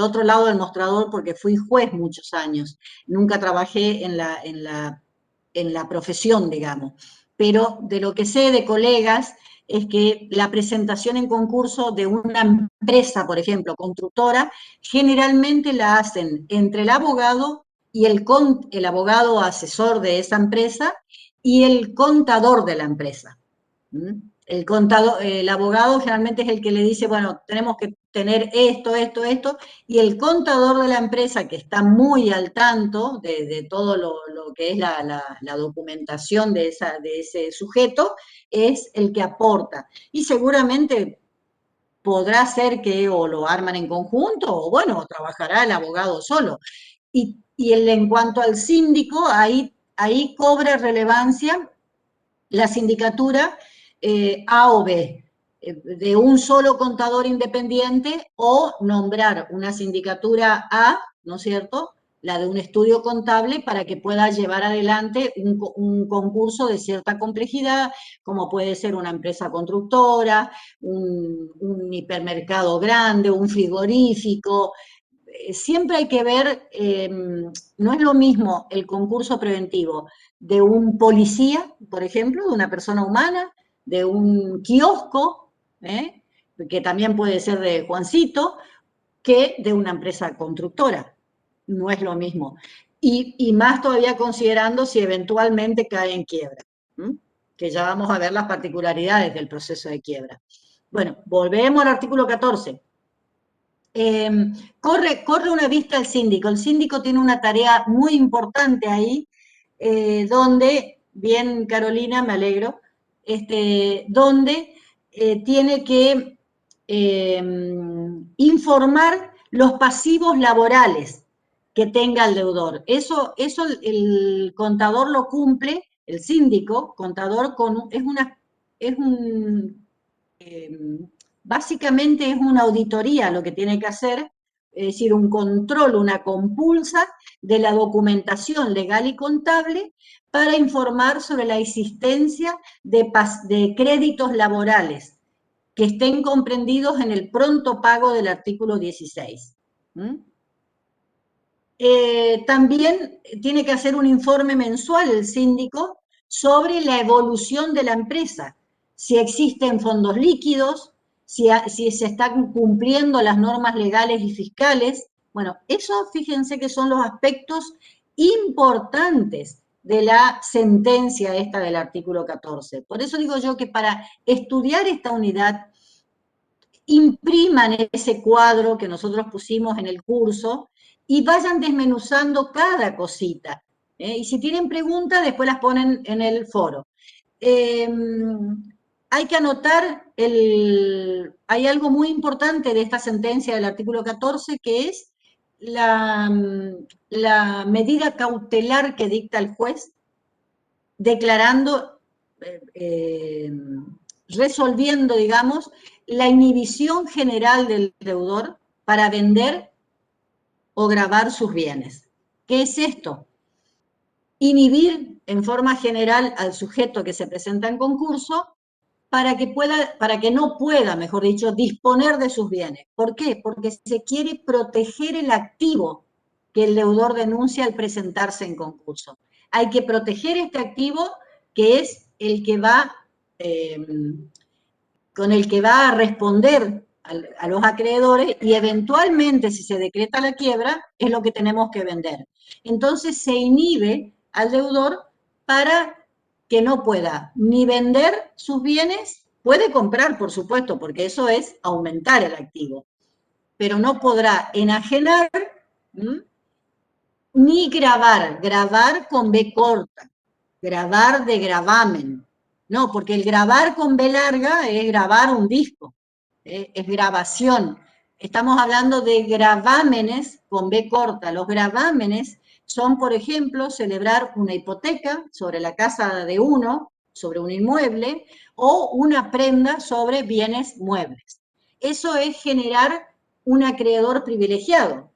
otro lado del mostrador porque fui juez muchos años, nunca trabajé en la profesión, digamos, pero de lo que sé de colegas, es que la presentación en concurso de una empresa, por ejemplo, constructora, generalmente la hacen entre el abogado y el abogado asesor de esa empresa y el contador de la empresa. El contador, el abogado generalmente es el que le dice, bueno, tenemos que tener esto, esto, esto, y el contador de la empresa, que está muy al tanto de todo lo que es la documentación de ese sujeto, es el que aporta. Y seguramente podrá ser que o lo arman en conjunto, o bueno, trabajará el abogado solo. En cuanto al síndico, ahí cobra relevancia la sindicatura A o B, de un solo contador independiente o nombrar una sindicatura A, ¿no es cierto?, la de un estudio contable para que pueda llevar adelante un concurso de cierta complejidad, como puede ser una empresa constructora, un hipermercado grande, un frigorífico. Siempre hay que ver, no es lo mismo el concurso preventivo de un policía, por ejemplo, de una persona humana, de un kiosco, que también puede ser de Juancito, que de una empresa constructora. No es lo mismo. Y más todavía considerando si eventualmente cae en quiebra, que ya vamos a ver las particularidades del proceso de quiebra. Bueno, volvemos al artículo 14. Corre una vista al síndico. El síndico tiene una tarea muy importante ahí, donde, bien Carolina, me alegro, donde tiene que informar los pasivos laborales que tenga el deudor. Eso el contador lo cumple, el síndico, contador, es un básicamente es una auditoría lo que tiene que hacer, es decir, un control, una compulsa de la documentación legal y contable para informar sobre la existencia de créditos laborales que estén comprendidos en el pronto pago del artículo 16. También tiene que hacer un informe mensual el síndico sobre la evolución de la empresa, si existen fondos líquidos, si se están cumpliendo las normas legales y fiscales. Bueno, eso fíjense que son los aspectos importantes de la sentencia esta del artículo 14. Por eso digo yo que para estudiar esta unidad, impriman ese cuadro que nosotros pusimos en el curso y vayan desmenuzando cada cosita. Y si tienen preguntas, después las ponen en el foro. Hay que anotar, hay algo muy importante de esta sentencia del artículo 14, que es la medida cautelar que dicta el juez, declarando, resolviendo, digamos, la inhibición general del deudor para vender o gravar sus bienes. ¿Qué es esto? Inhibir en forma general al sujeto que se presenta en concurso para que no pueda, mejor dicho, disponer de sus bienes. ¿Por qué? Porque se quiere proteger el activo que el deudor denuncia al presentarse en concurso. Hay que proteger este activo que es el que va, con el que va a responder a los acreedores y eventualmente, si se decreta la quiebra, es lo que tenemos que vender. Entonces se inhibe al deudor para que no pueda ni vender sus bienes, puede comprar, por supuesto, porque eso es aumentar el activo, pero no podrá enajenar ni grabar con B corta, grabar de gravamen. No, porque el grabar con B larga es grabar un disco, es grabación. Estamos hablando de gravámenes con B corta. Los gravámenes son, por ejemplo, celebrar una hipoteca sobre la casa de uno, sobre un inmueble, o una prenda sobre bienes muebles. Eso es generar un acreedor privilegiado,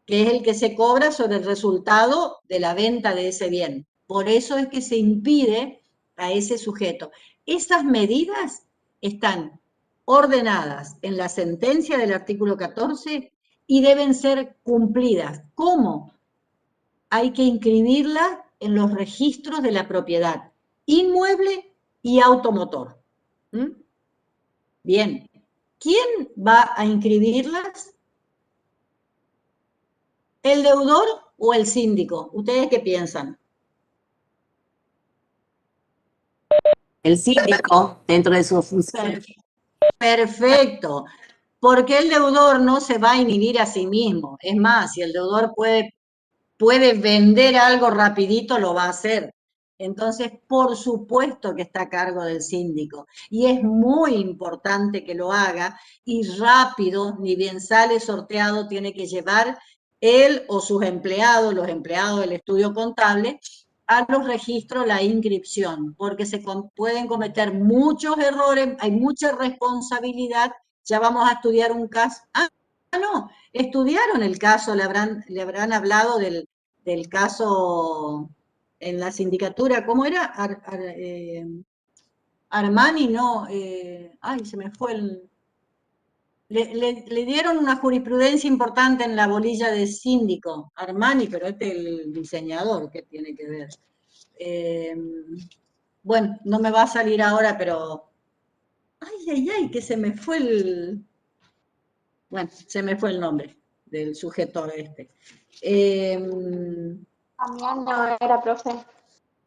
que es el que se cobra sobre el resultado de la venta de ese bien. Por eso es que se impide a ese sujeto. Esas medidas están ordenadas en la sentencia del artículo 14 y deben ser cumplidas. ¿Cómo? Hay que inscribirla en los registros de la propiedad inmueble y automotor. ¿Mm? Bien. ¿Quién va a inscribirlas? ¿El deudor o el síndico? ¿Ustedes qué piensan? El síndico, dentro de sus funciones. Perfecto, porque el deudor no se va a inhibir a sí mismo. Es más, si el deudor puede vender algo rapidito, lo va a hacer. Entonces, por supuesto que está a cargo del síndico. Y es muy importante que lo haga y rápido, ni bien sale sorteado, tiene que llevar él o sus empleados, los empleados del estudio contable, a los registros la inscripción, porque se pueden cometer muchos errores, hay mucha responsabilidad. Ya vamos a estudiar un caso. No, estudiaron el caso, le habrán hablado del caso en la sindicatura. ¿Cómo era? Armani, no, ay, se me fue le dieron una jurisprudencia importante en la bolilla de síndico, Armani, pero este es el diseñador, ¿qué tiene que ver? Eh, bueno, no me va a salir ahora, pero, ay, que se me fue bueno, se me fue el nombre del sujeto este. Eh, Amiano era, profe.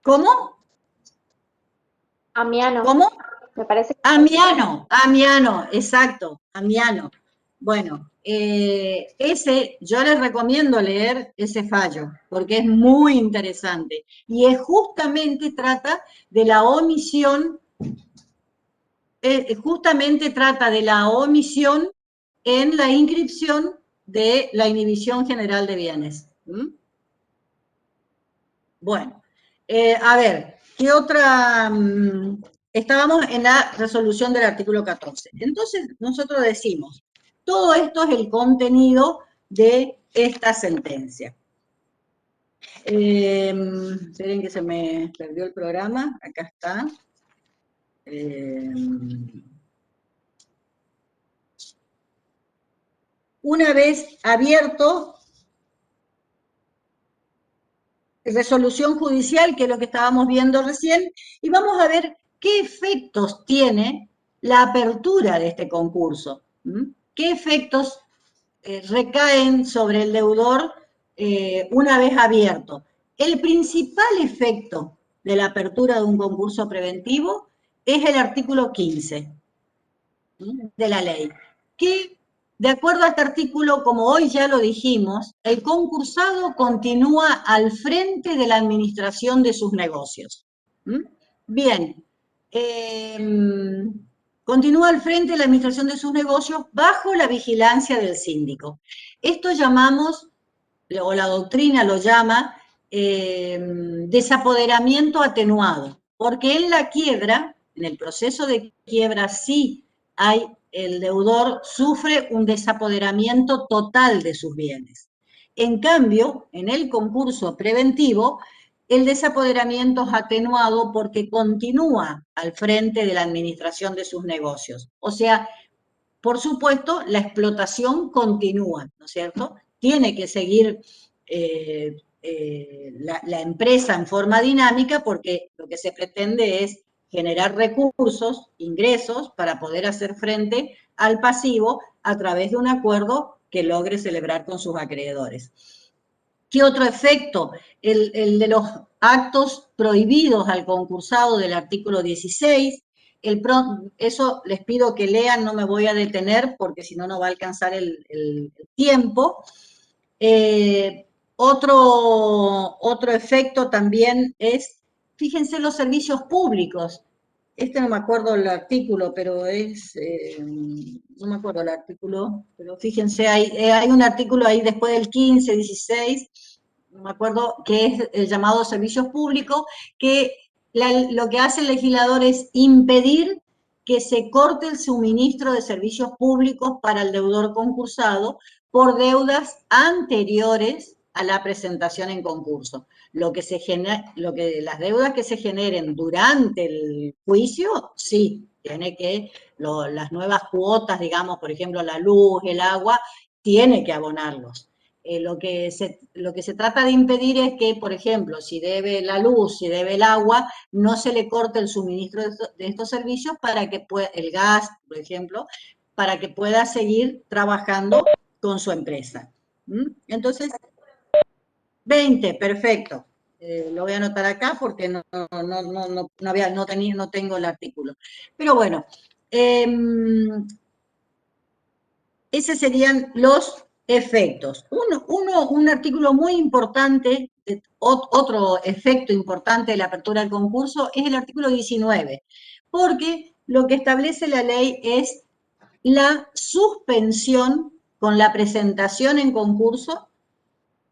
¿Cómo? Amiano. ¿Cómo? Me parece que... Amiano, exacto, Amiano. Bueno, ese, yo les recomiendo leer ese fallo, porque es muy interesante. Y es justamente trata de la omisión, justamente trata de la omisión en la inscripción de la inhibición general de bienes. ¿Mm? Bueno, a ver, ¿qué otra? Estábamos en la resolución del artículo 14. Entonces, nosotros decimos, todo esto es el contenido de esta sentencia. Esperen que se me perdió el programa, acá está. Una vez abierto, resolución judicial, que es lo que estábamos viendo recién, y vamos a ver qué efectos tiene la apertura de este concurso. ¿Qué efectos recaen sobre el deudor una vez abierto? El principal efecto de la apertura de un concurso preventivo es el artículo 15 de la ley, que de acuerdo a este artículo, como hoy ya lo dijimos, el concursado continúa al frente de la administración de sus negocios. Bien, continúa al frente de la administración de sus negocios bajo la vigilancia del síndico. Esto llamamos, o la doctrina lo llama, desapoderamiento atenuado, porque en la quiebra, en el proceso de quiebra, sí el deudor sufre un desapoderamiento total de sus bienes. En cambio, en el concurso preventivo, el desapoderamiento es atenuado porque continúa al frente de la administración de sus negocios. O sea, por supuesto, la explotación continúa, ¿no es cierto? Tiene que seguir la empresa en forma dinámica porque lo que se pretende es generar recursos, ingresos, para poder hacer frente al pasivo a través de un acuerdo que logre celebrar con sus acreedores. ¿Qué otro efecto? El de los actos prohibidos al concursado del artículo 16. Eso les pido que lean, no me voy a detener porque si no, no va a alcanzar el tiempo. Otro efecto también es, fíjense, los servicios públicos. No me acuerdo el artículo, pero no me acuerdo el artículo, pero fíjense, hay un artículo ahí después del 15, 16, no me acuerdo, que es el llamado servicios públicos, que lo que hace el legislador es impedir que se corte el suministro de servicios públicos para el deudor concursado por deudas anteriores a la presentación en concurso. Las deudas que se generen durante el juicio, sí, tiene que, las nuevas cuotas, digamos, por ejemplo, la luz, el agua, tiene que abonarlos. lo que se trata de impedir es que, por ejemplo, si debe la luz, si debe el agua, no se le corte el suministro de estos servicios para que pueda, el gas, por ejemplo, para que pueda seguir trabajando con su empresa. Entonces, 20, perfecto. Lo voy a anotar acá porque no tengo el artículo. Pero bueno, esos serían los efectos. Un artículo muy importante, otro efecto importante de la apertura del concurso es el artículo 19, porque lo que establece la ley es la suspensión con la presentación en concurso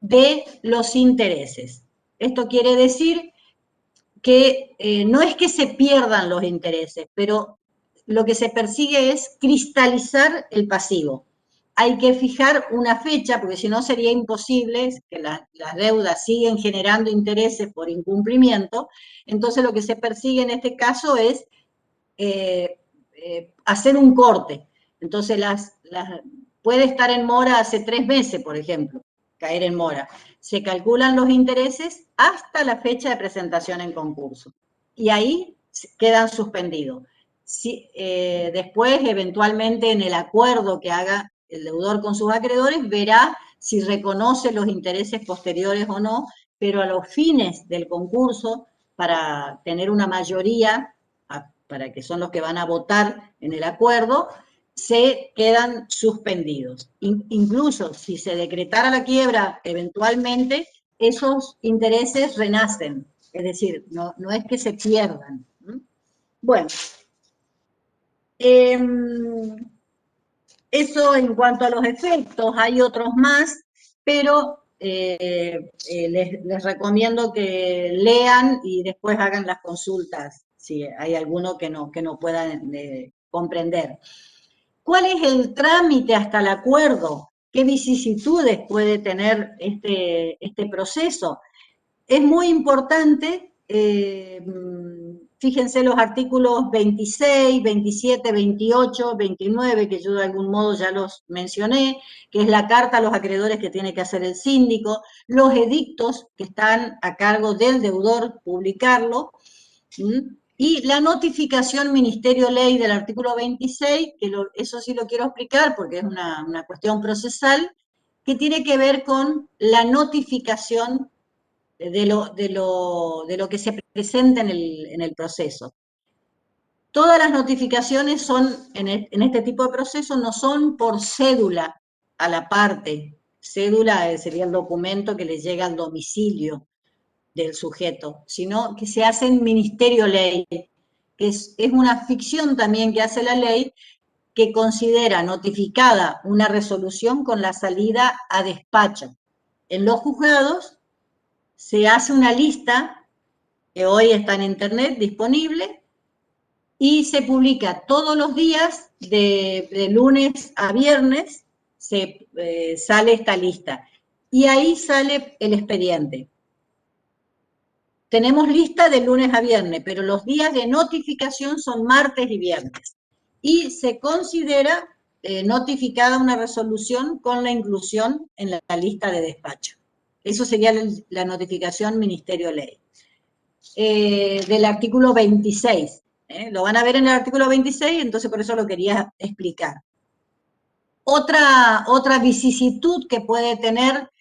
de los intereses. Esto quiere decir que no es que se pierdan los intereses, pero lo que se persigue es cristalizar el pasivo. Hay que fijar una fecha, porque si no sería imposible, que las deudas siguen generando intereses por incumplimiento. Entonces lo que se persigue en este caso es hacer un corte. Entonces puede estar en mora hace 3 meses, por ejemplo, caer en mora. Se calculan los intereses hasta la fecha de presentación en concurso. Y ahí quedan suspendidos. Después, eventualmente, en el acuerdo que haga el deudor con sus acreedores, verá si reconoce los intereses posteriores o no, pero a los fines del concurso, para tener una mayoría, para que son los que van a votar en el acuerdo, se quedan suspendidos. Incluso si se decretara la quiebra eventualmente, esos intereses renacen, es decir, no es que se pierdan. Bueno, eso en cuanto a los efectos, hay otros más, pero les recomiendo que lean y después hagan las consultas, si hay alguno que no puedan comprender. ¿Cuál es el trámite hasta el acuerdo? ¿Qué vicisitudes puede tener este proceso? Es muy importante, fíjense los artículos 26, 27, 28, 29, que yo de algún modo ya los mencioné, que es la carta a los acreedores que tiene que hacer el síndico, los edictos que están a cargo del deudor publicarlo, y la notificación Ministerio-Ley del artículo 26, que eso sí lo quiero explicar porque es una cuestión procesal, que tiene que ver con la notificación de lo que se presenta en el proceso. Todas las notificaciones son, en este tipo de procesos, no son por cédula a la parte. Cédula sería el documento que le llega al domicilio del sujeto, sino que se hace en Ministerio-Ley, que es una ficción también que hace la ley, que considera notificada una resolución con la salida a despacho. En los juzgados se hace una lista, que hoy está en internet disponible, y se publica todos los días, de lunes a viernes, sale esta lista. Y ahí sale el expediente. Tenemos lista de lunes a viernes, pero los días de notificación son martes y viernes. Y se considera notificada una resolución con la inclusión en la lista de despacho. Eso sería la notificación Ministerio-Ley. Del artículo 26. Lo van a ver en el artículo 26, entonces por eso lo quería explicar. Otra vicisitud que puede tener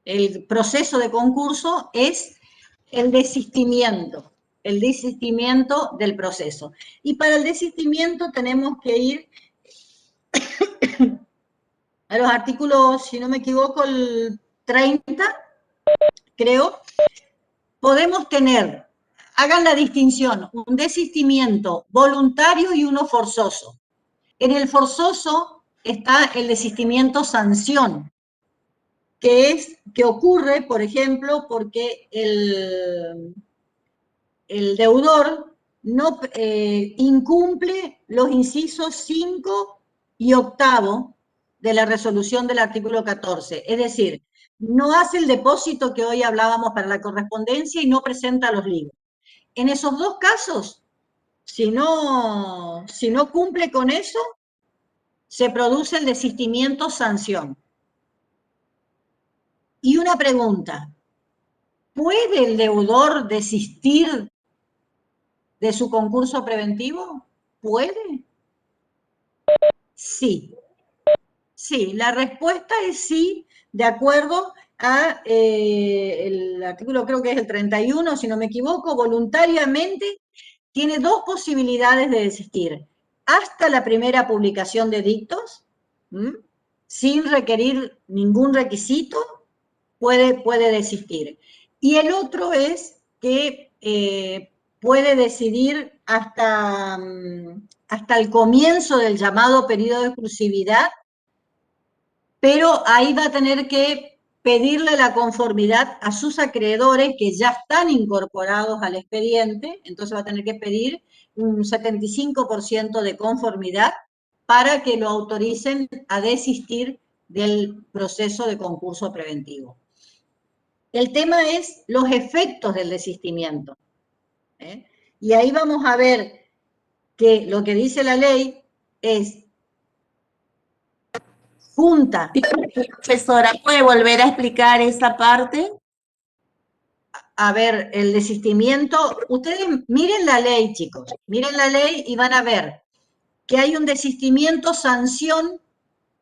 el proceso de concurso es el desistimiento del proceso. Y para el desistimiento tenemos que ir a los artículos, si no me equivoco, el 30, creo. Podemos tener, hagan la distinción, un desistimiento voluntario y uno forzoso. En el forzoso está el desistimiento sanción, que ocurre, por ejemplo, porque el deudor no incumple los incisos 5 y 8 de la resolución del artículo 14. Es decir, no hace el depósito que hoy hablábamos para la correspondencia y no presenta los libros. En esos dos casos, si no cumple con eso, se produce el desistimiento sanción. Y una pregunta, ¿puede el deudor desistir de su concurso preventivo? ¿Puede? Sí. Sí, la respuesta es sí, de acuerdo a el artículo, creo que es el 31, si no me equivoco, voluntariamente tiene dos posibilidades de desistir. Hasta la primera publicación de dictos, sin requerir ningún requisito, puede desistir. Y el otro es que puede decidir hasta el comienzo del llamado periodo de exclusividad, pero ahí va a tener que pedirle la conformidad a sus acreedores que ya están incorporados al expediente, entonces va a tener que pedir un 75% de conformidad para que lo autoricen a desistir del proceso de concurso preventivo. El tema es los efectos del desistimiento. Y ahí vamos a ver que lo que dice la ley es junta. Profesora, ¿puede volver a explicar esa parte? A ver, el desistimiento, ustedes miren la ley, chicos, miren la ley y van a ver que hay un desistimiento sanción,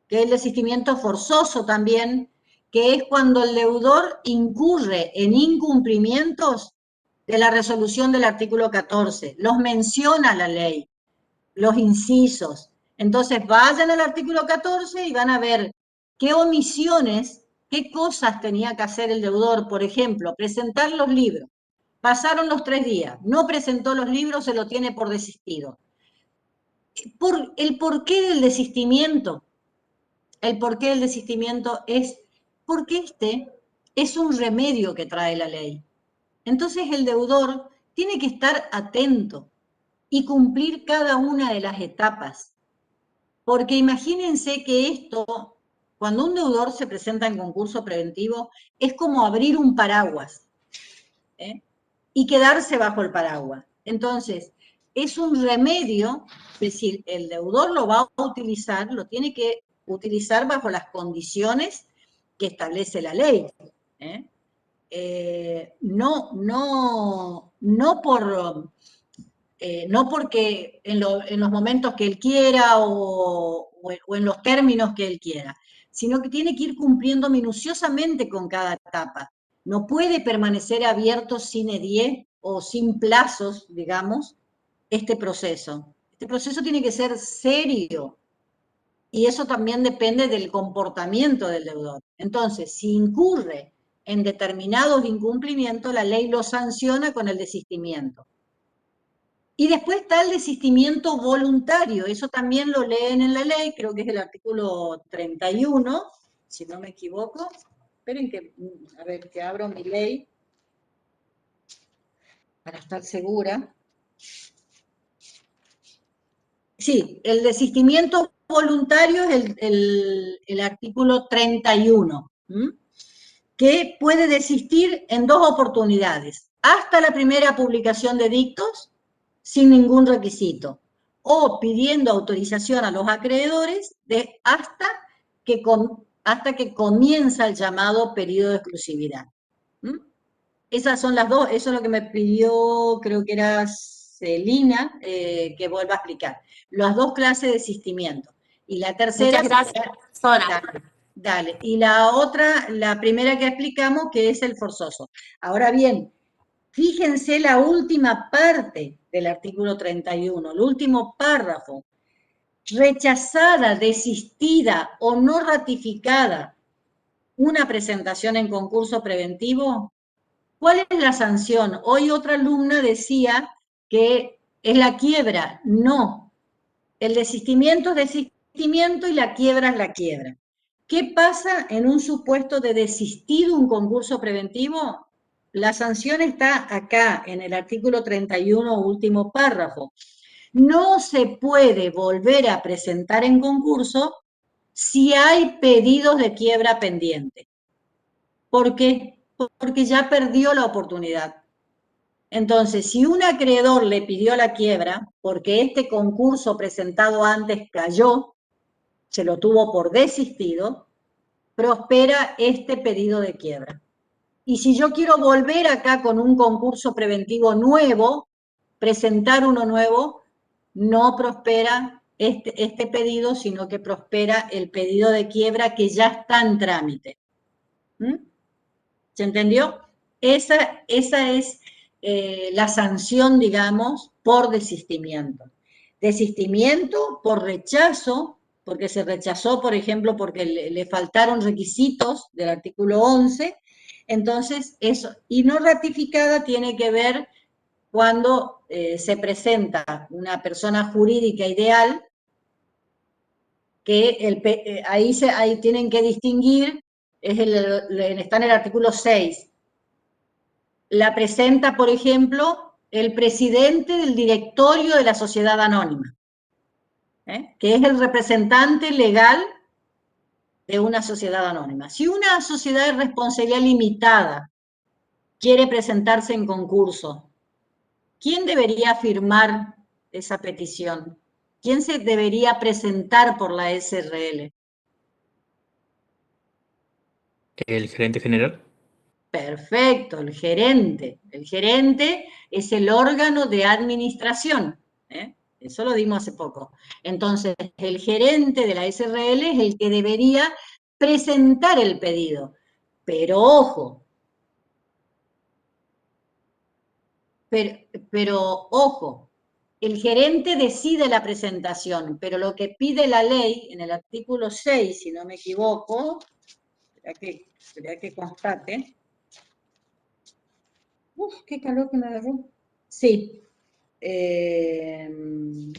que es el desistimiento forzoso también, que es cuando el deudor incurre en incumplimientos de la resolución del artículo 14. Los menciona la ley, los incisos. Entonces vayan al artículo 14 y van a ver qué omisiones, qué cosas tenía que hacer el deudor. Por ejemplo, presentar los libros. Pasaron los 3 días, no presentó los libros, se lo tiene por desistido. El porqué del desistimiento, es porque este es un remedio que trae la ley. Entonces el deudor tiene que estar atento y cumplir cada una de las etapas. Porque imagínense que esto, cuando un deudor se presenta en concurso preventivo, es como abrir un paraguas, y quedarse bajo el paraguas. Entonces, es un remedio, es decir, el deudor lo va a utilizar, lo tiene que utilizar bajo las condiciones que establece la ley. No porque en los momentos que él quiera o en los términos que él quiera, sino que tiene que ir cumpliendo minuciosamente con cada etapa. No puede permanecer abierto sine die o sin plazos, digamos, este proceso. Este proceso tiene que ser serio y eso también depende del comportamiento del deudor. Entonces, si incurre en determinados incumplimientos, la ley lo sanciona con el desistimiento. Y después está el desistimiento voluntario, eso también lo leen en la ley, creo que es el artículo 31, si no me equivoco. Esperen que, a ver, que abro mi ley para estar segura. Sí, el desistimiento voluntario es el artículo 31, que puede desistir en 2 oportunidades, hasta la primera publicación de dictos, sin ningún requisito, o pidiendo autorización a los acreedores hasta que comienza el llamado periodo de exclusividad. Esas son las dos, eso es lo que me pidió, creo que era Celina, que vuelva a explicar. Las 2 clases de desistimiento. Y la tercera... Muchas gracias, profesora. Dale. Y la otra, la primera que explicamos, que es el forzoso. Ahora bien, fíjense la última parte del artículo 31, el último párrafo. Rechazada, desistida o no ratificada una presentación en concurso preventivo, ¿cuál es la sanción? Hoy otra alumna decía que es la quiebra. No, el desistimiento es desistimiento y la quiebra es la quiebra. ¿Qué pasa en un supuesto de desistir un concurso preventivo? La sanción está acá, en el artículo 31, último párrafo. No se puede volver a presentar en concurso si hay pedidos de quiebra pendiente. ¿Por qué? Porque ya perdió la oportunidad. Entonces, si un acreedor le pidió la quiebra porque este concurso presentado antes cayó, se lo tuvo por desistido, prospera este pedido de quiebra. Y si yo quiero volver acá con un concurso preventivo nuevo, presentar uno nuevo, no prospera este pedido, sino que prospera el pedido de quiebra que ya está en trámite. ¿Mm? ¿Se entendió? Esa es la sanción, digamos, por desistimiento. Desistimiento por rechazo, porque se rechazó, por ejemplo, porque le faltaron requisitos del artículo 11, entonces eso, y no ratificada tiene que ver cuando se presenta una persona jurídica ideal, que ahí tienen que distinguir, está en el artículo 6, la presenta, por ejemplo, el presidente del directorio de la sociedad anónima, que es el representante legal de una sociedad anónima. Si una sociedad de responsabilidad limitada quiere presentarse en concurso, ¿quién debería firmar esa petición? ¿Quién se debería presentar por la SRL? ¿El gerente general? Perfecto, el gerente. El gerente es el órgano de administración. Eso lo dimos hace poco. Entonces, el gerente de la SRL es el que debería presentar el pedido. Pero ojo, pero ojo, el gerente decide la presentación, pero lo que pide la ley en el artículo 6, si no me equivoco, espera que constate. Uf, qué calor que me agarró. Sí. El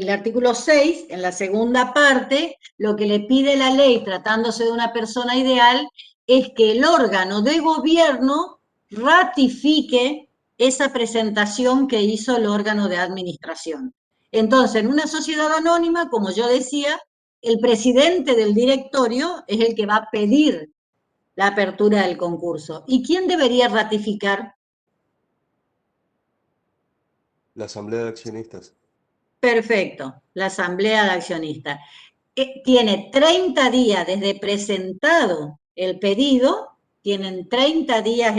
artículo 6, en la segunda parte, lo que le pide la ley, tratándose de una persona ideal, es que el órgano de gobierno ratifique esa presentación que hizo el órgano de administración. Entonces, en una sociedad anónima, como yo decía, el presidente del directorio es el que va a pedir la apertura del concurso. ¿Y quién debería ratificar? La asamblea de accionistas. Perfecto, la asamblea de accionistas. Tiene 30 días desde presentado el pedido, tienen 30 días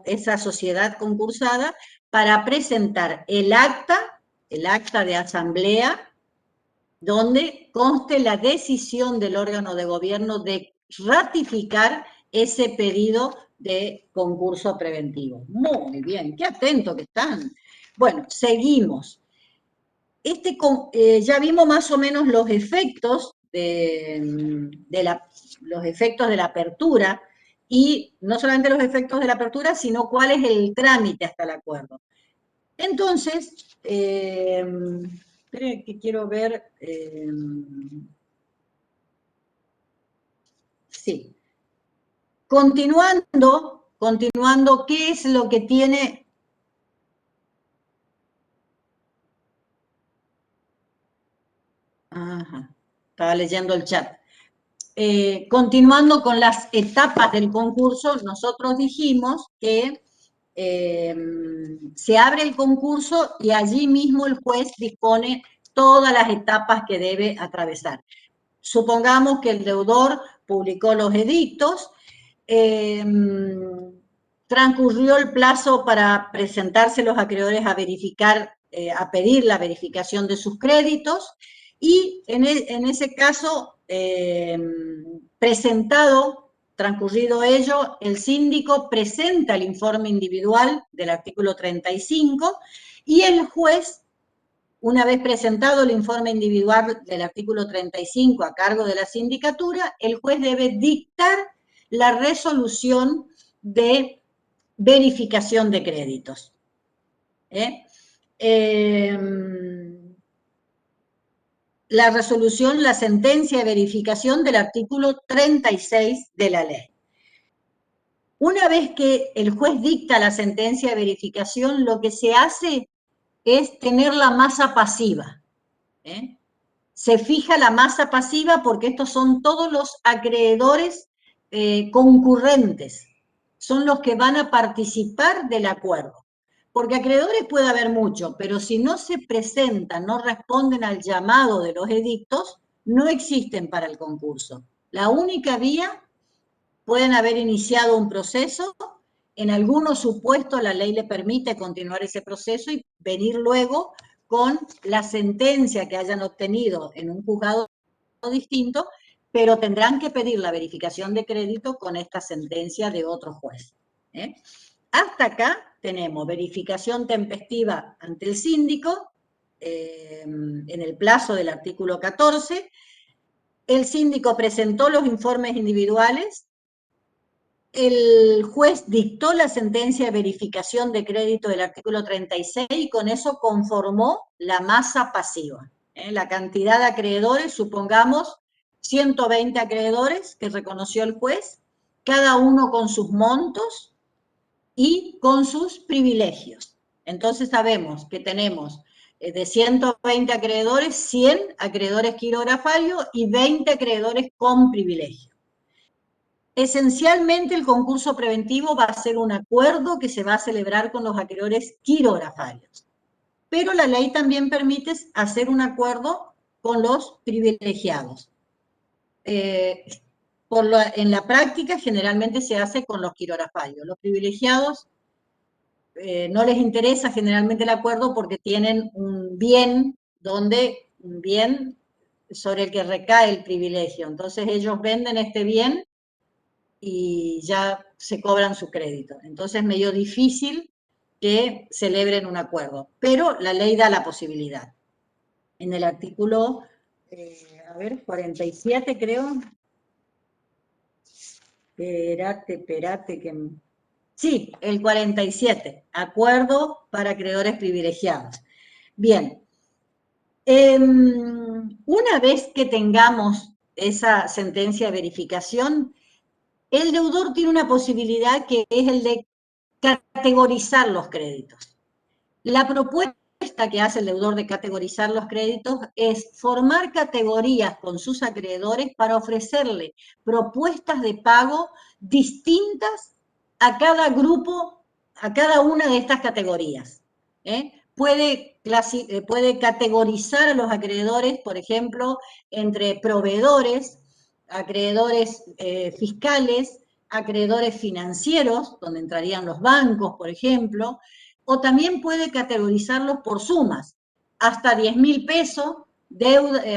esa sociedad concursada para presentar el acta de asamblea, donde conste la decisión del órgano de gobierno de ratificar ese pedido de concurso preventivo. Muy bien, qué atento que están. Bueno, seguimos. Ya vimos más o menos los efectos los efectos de la apertura, y no solamente los efectos de la apertura, sino cuál es el trámite hasta el acuerdo. Entonces, esperen que quiero ver, sí. Continuando, ¿qué es lo que tiene? Ajá, estaba leyendo el chat. Continuando con las etapas del concurso, nosotros dijimos que se abre el concurso y allí mismo el juez dispone todas las etapas que debe atravesar. Supongamos que el deudor publicó los edictos, transcurrió el plazo para presentarse los acreedores a verificar, a pedir la verificación de sus créditos, y en ese caso, transcurrido ello, el síndico presenta el informe individual del artículo 35 y el juez, una vez presentado el informe individual del artículo 35 a cargo de la sindicatura, el juez debe dictar la resolución de verificación de créditos. La resolución, la sentencia de verificación del artículo 36 de la ley. Una vez que el juez dicta la sentencia de verificación, lo que se hace es tener la masa pasiva. Se fija la masa pasiva porque estos son todos los acreedores concurrentes, son los que van a participar del acuerdo. Porque acreedores puede haber mucho, pero si no se presentan, no responden al llamado de los edictos, no existen para el concurso. La única vía, pueden haber iniciado un proceso, en algunos supuestos la ley le permite continuar ese proceso y venir luego con la sentencia que hayan obtenido en un juzgado distinto, pero tendrán que pedir la verificación de crédito con esta sentencia de otro juez. Hasta acá tenemos verificación tempestiva ante el síndico, en el plazo del artículo 14, el síndico presentó los informes individuales, el juez dictó la sentencia de verificación de crédito del artículo 36 y con eso conformó la masa pasiva. La cantidad de acreedores, supongamos 120 acreedores que reconoció el juez, cada uno con sus montos y con sus privilegios. Entonces sabemos que tenemos de 120 acreedores, 100 acreedores quirografarios y 20 acreedores con privilegio. Esencialmente el concurso preventivo va a ser un acuerdo que se va a celebrar con los acreedores quirografarios. Pero la ley también permite hacer un acuerdo con los privilegiados. En la práctica generalmente se hace con los quirografarios. Los privilegiados no les interesa generalmente el acuerdo porque tienen un bien sobre el que recae el privilegio. Entonces ellos venden este bien y ya se cobran su crédito. Entonces es medio difícil que celebren un acuerdo, pero la ley da la posibilidad. En el artículo, 47 creo. Espérate, que... Sí, el 47, acuerdo para acreedores privilegiados. Bien, una vez que tengamos esa sentencia de verificación, el deudor tiene una posibilidad que es el de categorizar los créditos. La propuesta que hace el deudor de categorizar los créditos es formar categorías con sus acreedores para ofrecerle propuestas de pago distintas a cada grupo, a cada una de estas categorías. Puede categorizar a los acreedores, por ejemplo, entre proveedores, acreedores fiscales, acreedores financieros, donde entrarían los bancos, por ejemplo, o también puede categorizarlos por sumas, hasta 10.000 pesos,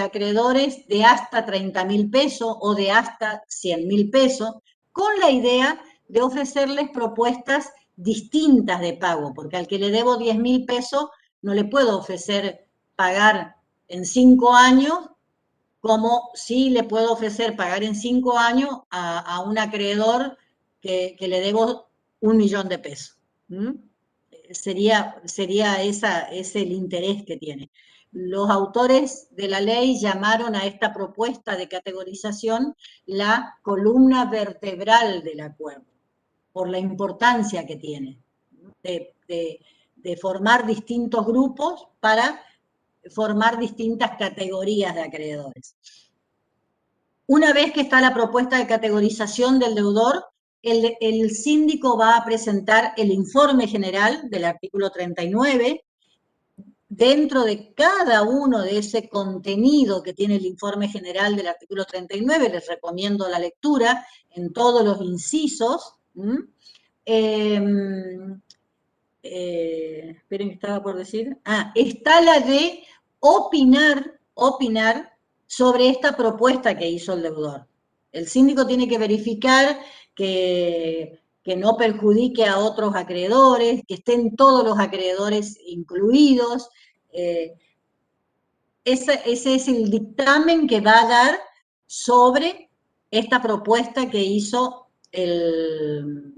acreedores de hasta 30.000 pesos o de hasta 100.000 pesos, con la idea de ofrecerles propuestas distintas de pago, porque al que le debo 10.000 pesos no le puedo ofrecer pagar en 5 años, como sí le puedo ofrecer pagar en 5 años a un acreedor que le debo 1.000.000 de pesos. Sería ese el interés que tiene. Los autores de la ley llamaron a esta propuesta de categorización la columna vertebral del acuerdo, por la importancia que tiene de formar distintos grupos para formar distintas categorías de acreedores. Una vez que está la propuesta de categorización del deudor, el síndico va a presentar el informe general del artículo 39. Dentro de cada uno de ese contenido que tiene el informe general del artículo 39, les recomiendo la lectura en todos los incisos. Esperen que estaba por decir. Está la de opinar sobre esta propuesta que hizo el deudor. El síndico tiene que verificar que no perjudique a otros acreedores, que estén todos los acreedores incluidos. Ese es el dictamen que va a dar sobre esta propuesta que hizo el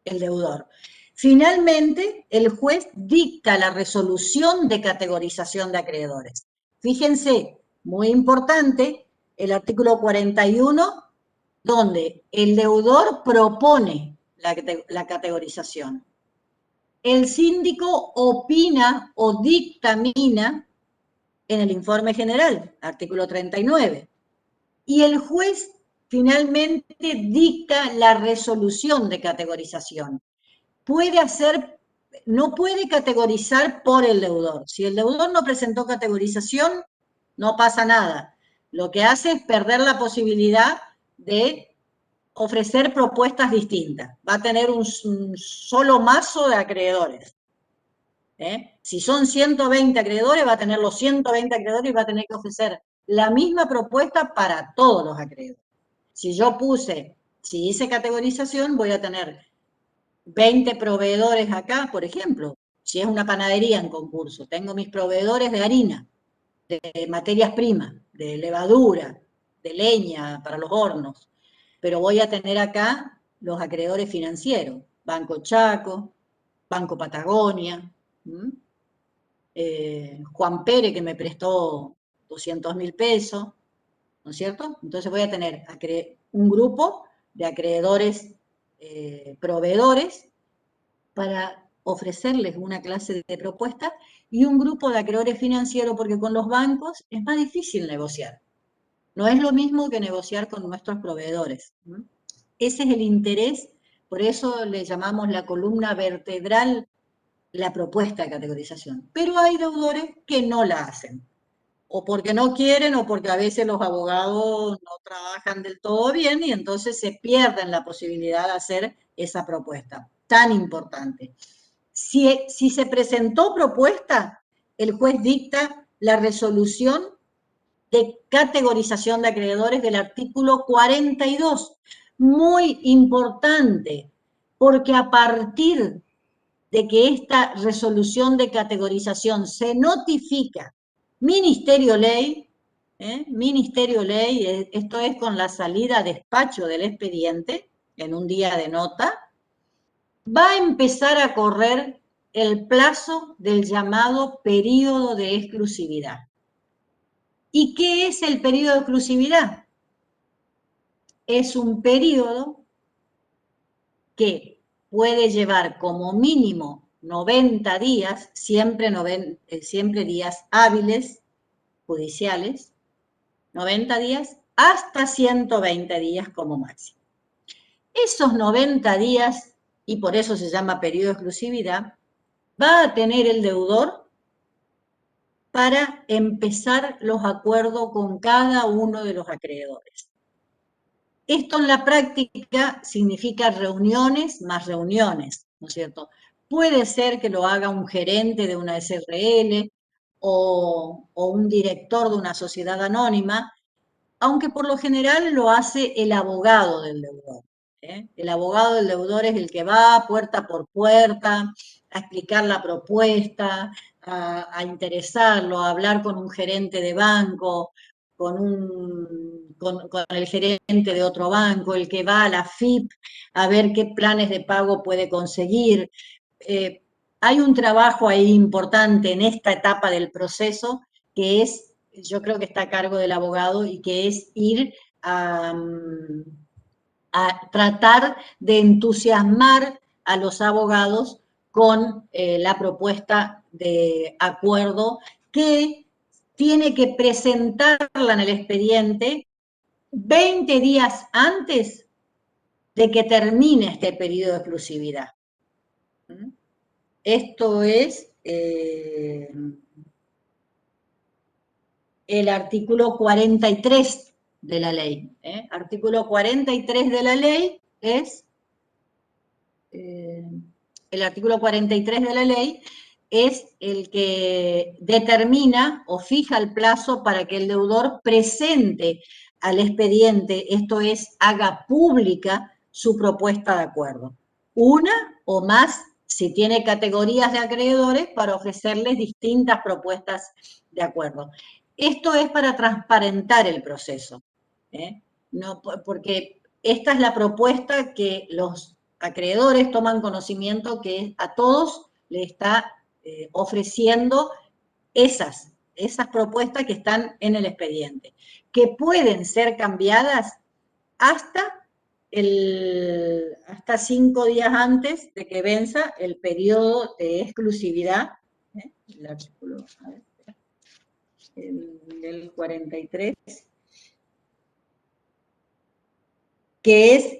deudor. Finalmente, el juez dicta la resolución de categorización de acreedores. Fíjense, muy importante, el artículo 41, donde el deudor propone la categorización. El síndico opina o dictamina en el informe general, artículo 39. Y el juez finalmente dicta la resolución de categorización. Puede hacer no puede categorizar por el deudor. Si el deudor no presentó categorización, no pasa nada. Lo que hace es perder la posibilidad de ofrecer propuestas distintas. Va a tener un solo mazo de acreedores. Si son 120 acreedores, va a tener los 120 acreedores y va a tener que ofrecer la misma propuesta para todos los acreedores. Si hice categorización, voy a tener 20 proveedores acá, por ejemplo. Si es una panadería en concurso, tengo mis proveedores de harina, de materias primas, de levadura, de leña para los hornos. Pero voy a tener acá los acreedores financieros, Banco Chaco, Banco Patagonia, Juan Pérez que me prestó 200.000 pesos, ¿no es cierto? Entonces voy a tener un grupo de acreedores proveedores para ofrecerles una clase de propuesta y un grupo de acreedores financieros, porque con los bancos es más difícil negociar. No es lo mismo que negociar con nuestros proveedores. Ese es el interés, por eso le llamamos la columna vertebral la propuesta de categorización. Pero hay deudores que no la hacen, o porque no quieren, o porque a veces los abogados no trabajan del todo bien y entonces se pierden la posibilidad de hacer esa propuesta tan importante. Si se presentó propuesta, el juez dicta la resolución de categorización de acreedores del artículo 42. Muy importante, porque a partir de que esta resolución de categorización se notifica Ministerio Ley, esto es con la salida a despacho del expediente, en un día de nota, va a empezar a correr el plazo del llamado periodo de exclusividad. ¿Y qué es el periodo de exclusividad? Es un periodo que puede llevar como mínimo 90 días, siempre días hábiles, judiciales, 90 días, hasta 120 días como máximo. Esos 90 días, y por eso se llama periodo de exclusividad, va a tener el deudor para empezar los acuerdos con cada uno de los acreedores. Esto en la práctica significa reuniones más reuniones, ¿no es cierto? Puede ser que lo haga un gerente de una SRL o un director de una sociedad anónima, aunque por lo general lo hace el abogado del deudor. El abogado del deudor es el que va puerta por puerta a explicar la propuesta, a interesarlo, a hablar con un gerente de banco, con el gerente de otro banco, el que va a la FIP a ver qué planes de pago puede conseguir. Hay un trabajo ahí importante en esta etapa del proceso que es, yo creo que está a cargo del abogado y que es ir a tratar de entusiasmar a los abogados con la propuesta de acuerdo que tiene que presentarla en el expediente 20 días antes de que termine este periodo de exclusividad. Esto es el artículo 43 de la ley. Artículo 43 de la ley es, el artículo 43 de la ley es el que determina o fija el plazo para que el deudor presente al expediente, esto es, haga pública su propuesta de acuerdo. Una o más, si tiene categorías de acreedores, para ofrecerles distintas propuestas de acuerdo. Esto es para transparentar el proceso, no, porque esta es la propuesta que los acreedores toman conocimiento que a todos le está ofreciendo esas propuestas que están en el expediente, que pueden ser cambiadas hasta 5 días antes de que venza el periodo de exclusividad. El artículo, a ver, el 43, que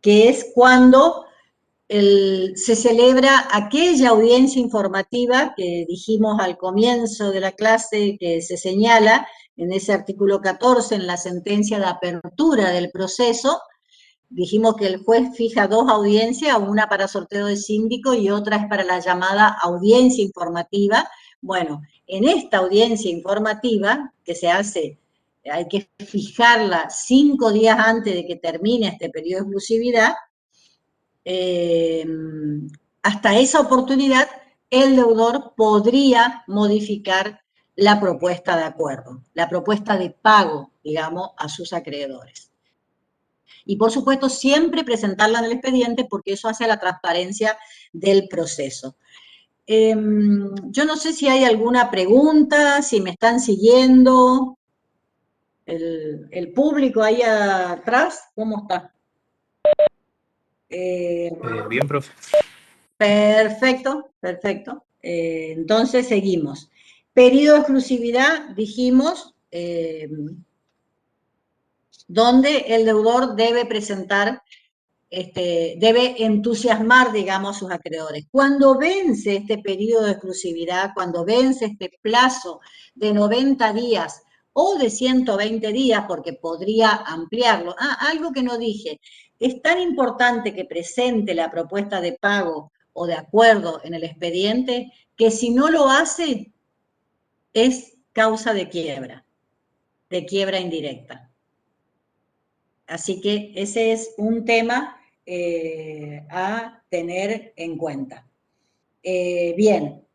es cuando se celebra aquella audiencia informativa que dijimos al comienzo de la clase, que se señala en ese artículo 14, en la sentencia de apertura del proceso. Dijimos que el juez fija 2 audiencias, una para sorteo de síndico y otra es para la llamada audiencia informativa. Bueno, en esta audiencia informativa, que se hace, hay que fijarla 5 días antes de que termine este periodo de exclusividad, hasta esa oportunidad el deudor podría modificar la propuesta de acuerdo, la propuesta de pago, digamos, a sus acreedores. Y por supuesto siempre presentarla en el expediente porque eso hace a la transparencia del proceso. Yo no sé si hay alguna pregunta, si me están siguiendo. El público ahí atrás, ¿cómo está? Bien, profe. Perfecto, perfecto. Entonces seguimos. Periodo de exclusividad, dijimos, donde el deudor debe presentar, debe entusiasmar, digamos, a sus acreedores. Cuando vence este periodo de exclusividad, cuando vence este plazo de 90 días o de 120 días, porque podría ampliarlo. Algo que no dije, es tan importante que presente la propuesta de pago o de acuerdo en el expediente, que si no lo hace, es causa de quiebra indirecta. Así que ese es un tema a tener en cuenta. Bien.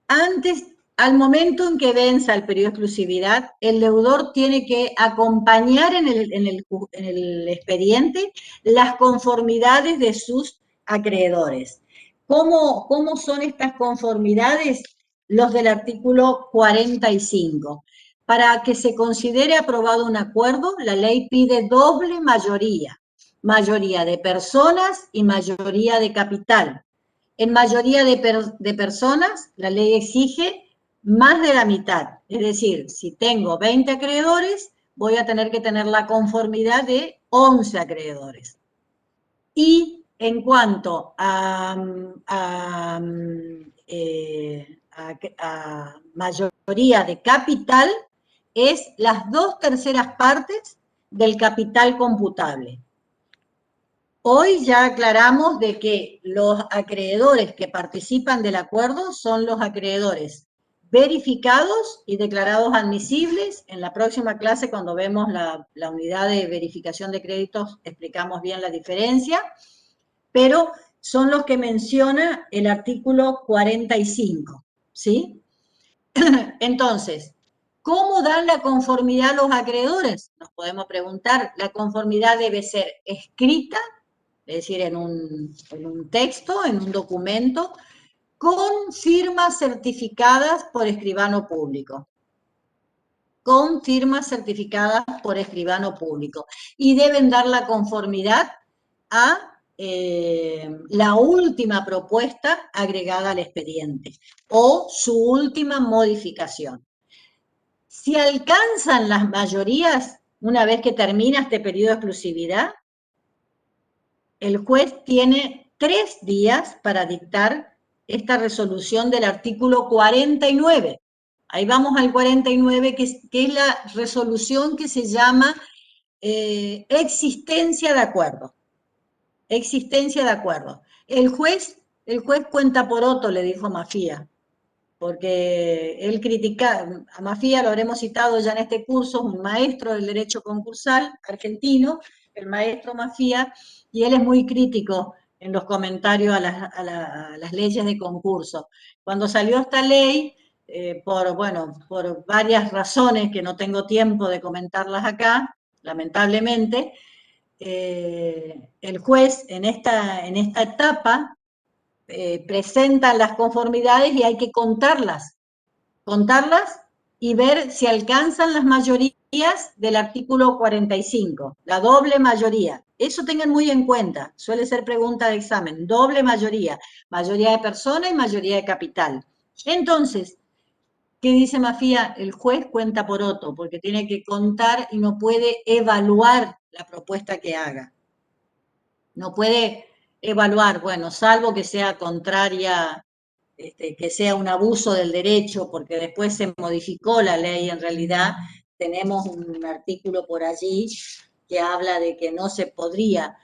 Antes, al momento en que venza el periodo de exclusividad, el deudor tiene que acompañar en el expediente las conformidades de sus acreedores. ¿Cómo son estas conformidades? Los del artículo 45. Para que se considere aprobado un acuerdo, la ley pide doble mayoría. Mayoría de personas y mayoría de capital. En mayoría de personas, la ley exige más de la mitad. Es decir, si tengo 20 acreedores, voy a tener que tener la conformidad de 11 acreedores. Y en cuanto a mayoría de capital, es las 2/3 partes del capital computable. Hoy ya aclaramos de que los acreedores que participan del acuerdo son los acreedores verificados y declarados admisibles. En la próxima clase, cuando vemos la unidad de verificación de créditos, explicamos bien la diferencia, pero son los que menciona el artículo 45, ¿sí? Entonces, ¿cómo dan la conformidad a los acreedores? Nos podemos preguntar, la conformidad debe ser escrita, es decir, en un texto, en un documento, con firmas certificadas por escribano público. Con firmas certificadas por escribano público. Y deben dar la conformidad a la última propuesta agregada al expediente o su última modificación. Si alcanzan las mayorías, una vez que termina este periodo de exclusividad, el juez tiene 3 días para dictar esta resolución del artículo 49. Ahí vamos al 49, que es la resolución que se llama existencia de acuerdo. Existencia de acuerdo. El juez cuenta poroto, le dijo Mafía, porque él critica, a Mafía lo habremos citado ya en este curso, un maestro del derecho concursal argentino, el maestro Mafía, y él es muy crítico en los comentarios a las leyes de concurso. Cuando salió esta ley, por varias razones que no tengo tiempo de comentarlas acá, lamentablemente, el juez en esta etapa presenta las conformidades y hay que contarlas y ver si alcanzan las mayorías del artículo 45, la doble mayoría. Eso tengan muy en cuenta, suele ser pregunta de examen, doble mayoría, mayoría de persona y mayoría de capital. Entonces, ¿qué dice Mafía? El juez cuenta poroto, porque tiene que contar y no puede evaluar la propuesta que haga. No puede evaluar, bueno, salvo que sea contraria, que sea un abuso del derecho, porque después se modificó la ley, en realidad tenemos un artículo por allí que habla de que no se podría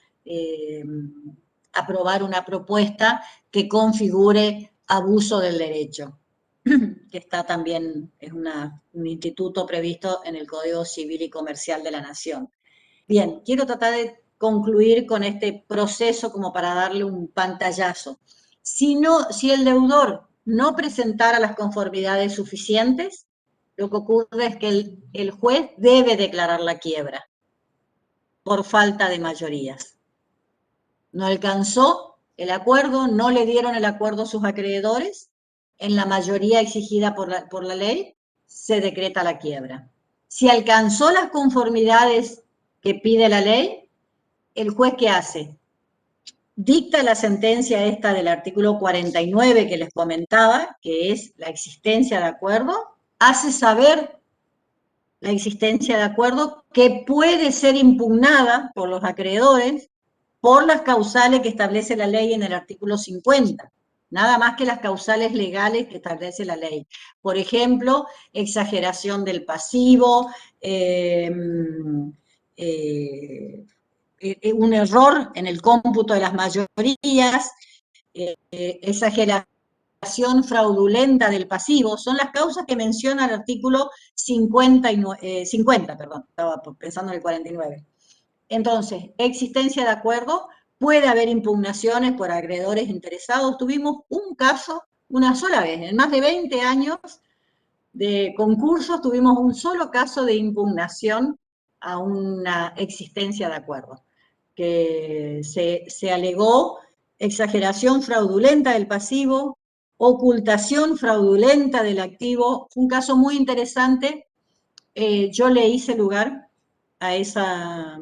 aprobar una propuesta que configure abuso del derecho, que está también, es un instituto previsto en el Código Civil y Comercial de la Nación. Bien, quiero tratar de concluir con este proceso como para darle un pantallazo. Si el deudor no presentara las conformidades suficientes, lo que ocurre es que el juez debe declarar la quiebra por falta de mayorías. No alcanzó el acuerdo, no le dieron el acuerdo a sus acreedores, en la mayoría exigida por la ley, se decreta la quiebra. Si alcanzó las conformidades que pide la ley, el juez, ¿qué hace? Dicta la sentencia esta del artículo 49 que les comentaba, que es la existencia de acuerdo, hace saber la existencia de acuerdo que puede ser impugnada por los acreedores por las causales que establece la ley en el artículo 50, nada más que las causales legales que establece la ley. Por ejemplo, exageración del pasivo, un error en el cómputo de las mayorías, exageración fraudulenta del pasivo, son las causas que menciona el artículo 50, estaba pensando en el 49. Entonces, existencia de acuerdo, puede haber impugnaciones por acreedores interesados. Tuvimos un caso, una sola vez, en más de 20 años de concursos, tuvimos un solo caso de impugnación a una existencia de acuerdo, que se alegó exageración fraudulenta del pasivo, ocultación fraudulenta del activo. Un caso muy interesante. Yo le hice lugar a esa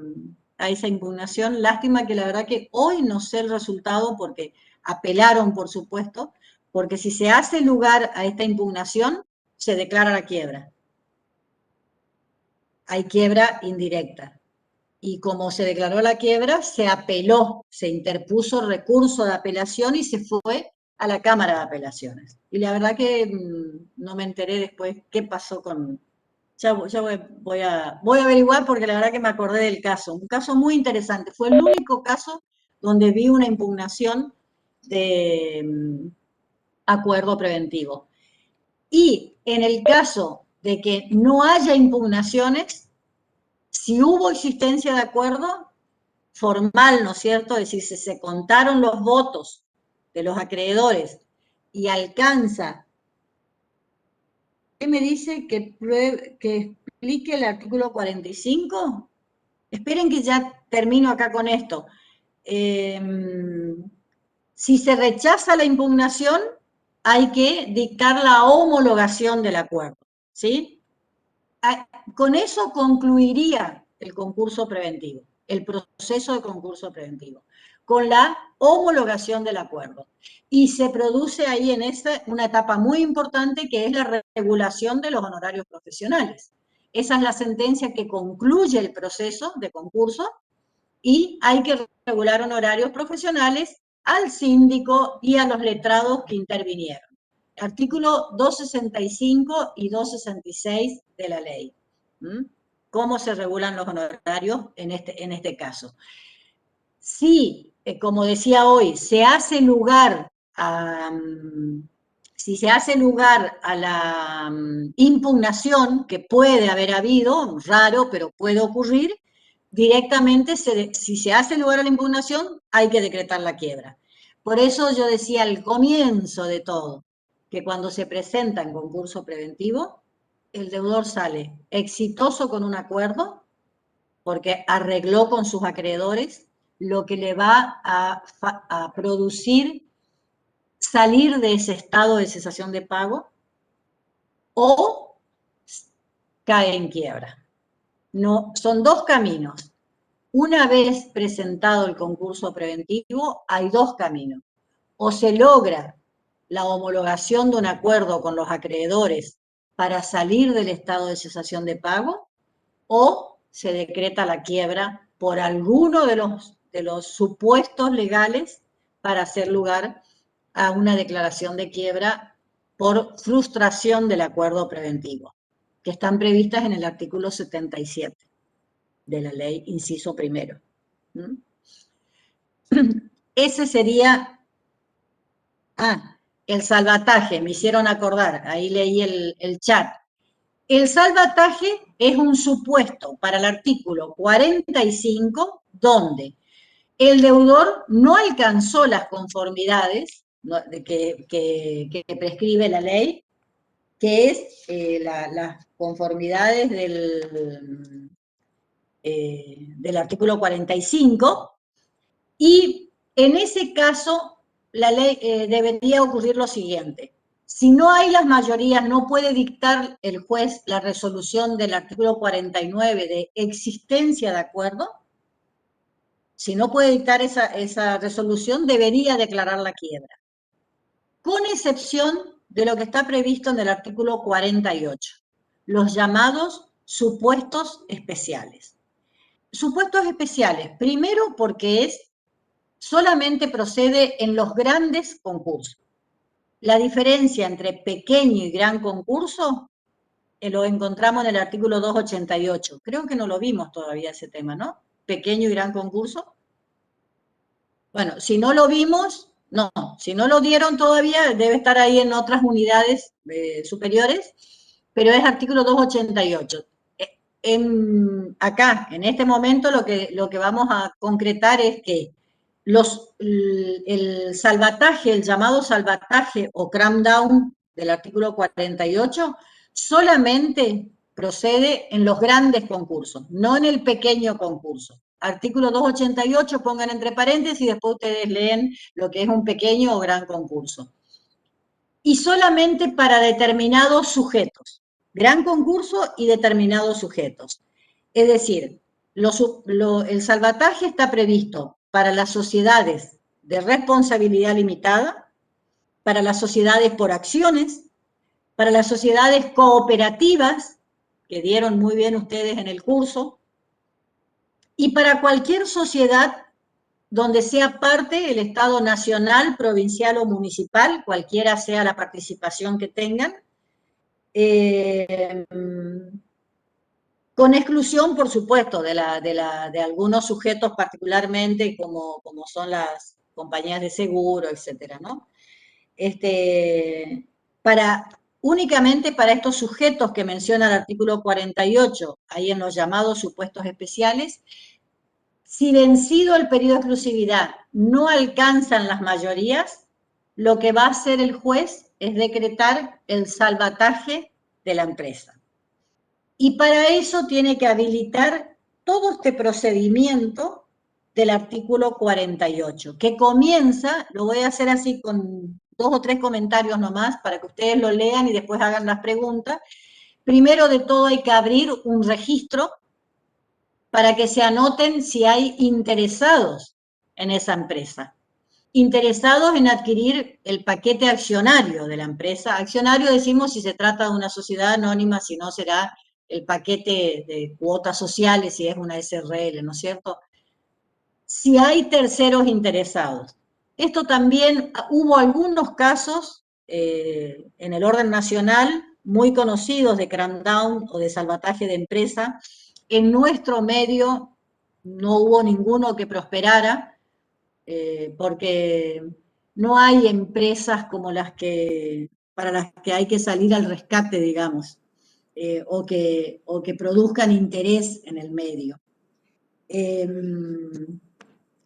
impugnación. Lástima que la verdad que hoy no sé el resultado, porque apelaron, por supuesto, porque si se hace lugar a esta impugnación, se declara la quiebra. Hay quiebra indirecta. Y como se declaró la quiebra, se apeló, se interpuso recurso de apelación y se fue a la Cámara de Apelaciones. Y la verdad que no me enteré después qué pasó con... Ya voy a averiguar, porque la verdad que me acordé del caso. Un caso muy interesante. Fue el único caso donde vi una impugnación de acuerdo preventivo. Y en el caso de que no haya impugnaciones, si hubo existencia de acuerdo formal, ¿no es cierto? Es decir, si se contaron los votos de los acreedores y alcanza... ¿Qué me dice que explique el artículo 45? Esperen que ya termino acá con esto. Si se rechaza la impugnación, hay que dictar la homologación del acuerdo, ¿sí? Con eso concluiría el concurso preventivo, el proceso de concurso preventivo, con la homologación del acuerdo. Y se produce ahí en esta una etapa muy importante, que es la regulación de los honorarios profesionales. Esa es la sentencia que concluye el proceso de concurso, y hay que regular honorarios profesionales al síndico y a los letrados que intervinieron. Artículo 265 y 266 de la ley. ¿Cómo se regulan los honorarios en este caso? Si, como decía hoy, se hace lugar a... Si se hace lugar a la impugnación, que puede haber habido, raro, pero puede ocurrir, directamente, si se hace lugar a la impugnación, hay que decretar la quiebra. Por eso yo decía al comienzo de todo, que cuando se presenta en concurso preventivo, el deudor sale exitoso con un acuerdo, porque arregló con sus acreedores, lo que le va a producir salir de ese estado de cesación de pago, o cae en quiebra. No, son dos caminos. Una vez presentado el concurso preventivo, hay dos caminos. O se logra la homologación de un acuerdo con los acreedores para salir del estado de cesación de pago, o se decreta la quiebra por alguno de los los supuestos legales para hacer lugar a una declaración de quiebra por frustración del acuerdo preventivo, que están previstas en el artículo 77 de la ley, inciso primero. Ese sería... el salvataje, me hicieron acordar, ahí leí el chat. El salvataje es un supuesto para el artículo 45, donde el deudor no alcanzó las conformidades que prescribe la ley, que es las conformidades del artículo 45, y en ese caso la ley debería ocurrir lo siguiente. Si no hay las mayorías, no puede dictar el juez la resolución del artículo 49 de existencia de acuerdo. Si no puede dictar esa resolución, debería declarar la quiebra, con excepción de lo que está previsto en el artículo 48, los llamados supuestos especiales. Supuestos especiales, primero porque solamente procede en los grandes concursos. La diferencia entre pequeño y gran concurso lo encontramos en el artículo 288. Creo que no lo vimos todavía ese tema, ¿no? Pequeño y gran concurso. Bueno, si no lo vimos, no. Si no lo dieron todavía, debe estar ahí en otras unidades superiores, pero es artículo 288. Acá, en este momento, lo que vamos a concretar es que el salvataje, el llamado salvataje o cram down del artículo 48, solamente procede en los grandes concursos, no en el pequeño concurso. Artículo 288, pongan entre paréntesis y después ustedes leen lo que es un pequeño o gran concurso. Y solamente para determinados sujetos, gran concurso y determinados sujetos. Es decir, el salvataje está previsto para las sociedades de responsabilidad limitada, para las sociedades por acciones, para las sociedades cooperativas, que dieron muy bien ustedes en el curso, y para cualquier sociedad donde sea parte el Estado nacional, provincial o municipal, cualquiera sea la participación que tengan, con exclusión, por supuesto, de algunos sujetos particularmente, como son las compañías de seguro, etcétera, ¿no? Únicamente para estos sujetos que menciona el artículo 48, ahí en los llamados supuestos especiales, si vencido el periodo de exclusividad no alcanzan las mayorías, lo que va a hacer el juez es decretar el salvataje de la empresa. Y para eso tiene que habilitar todo este procedimiento del artículo 48, que comienza, lo voy a hacer así con 2 o 3 comentarios nomás, para que ustedes lo lean y después hagan las preguntas. Primero de todo hay que abrir un registro para que se anoten si hay interesados en esa empresa. Interesados en adquirir el paquete accionario de la empresa. Accionario decimos si se trata de una sociedad anónima, si no será el paquete de cuotas sociales, si es una SRL, ¿no es cierto? Si hay terceros interesados. Esto también, hubo algunos casos en el orden nacional, muy conocidos de cram down o de salvataje de empresa. En nuestro medio no hubo ninguno que prosperara, porque no hay empresas como para las que hay que salir al rescate, digamos, o que produzcan interés en el medio.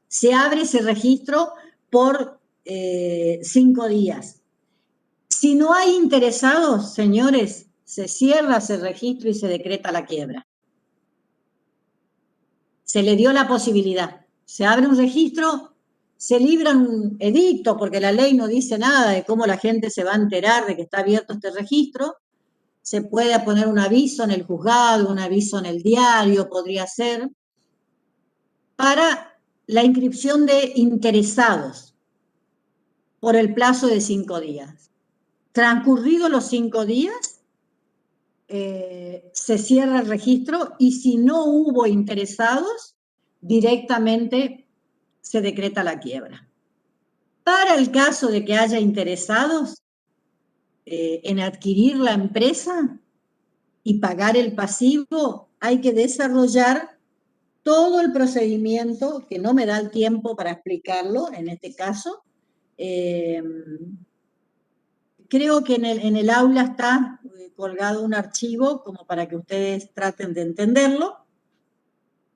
Se abre ese registro por 5 días. Si no hay interesados, señores, se cierra ese registro y se decreta la quiebra. Se le dio la posibilidad. Se abre un registro, se libra un edicto, porque la ley no dice nada de cómo la gente se va a enterar de que está abierto este registro. Se puede poner un aviso en el juzgado, un aviso en el diario, podría ser, para la inscripción de interesados por el plazo de 5 días. Transcurridos los 5 días, se cierra el registro y si no hubo interesados, directamente se decreta la quiebra. Para el caso de que haya interesados en adquirir la empresa y pagar el pasivo, hay que desarrollar todo el procedimiento, que no me da el tiempo para explicarlo en este caso. Creo que en el aula está colgado un archivo como para que ustedes traten de entenderlo,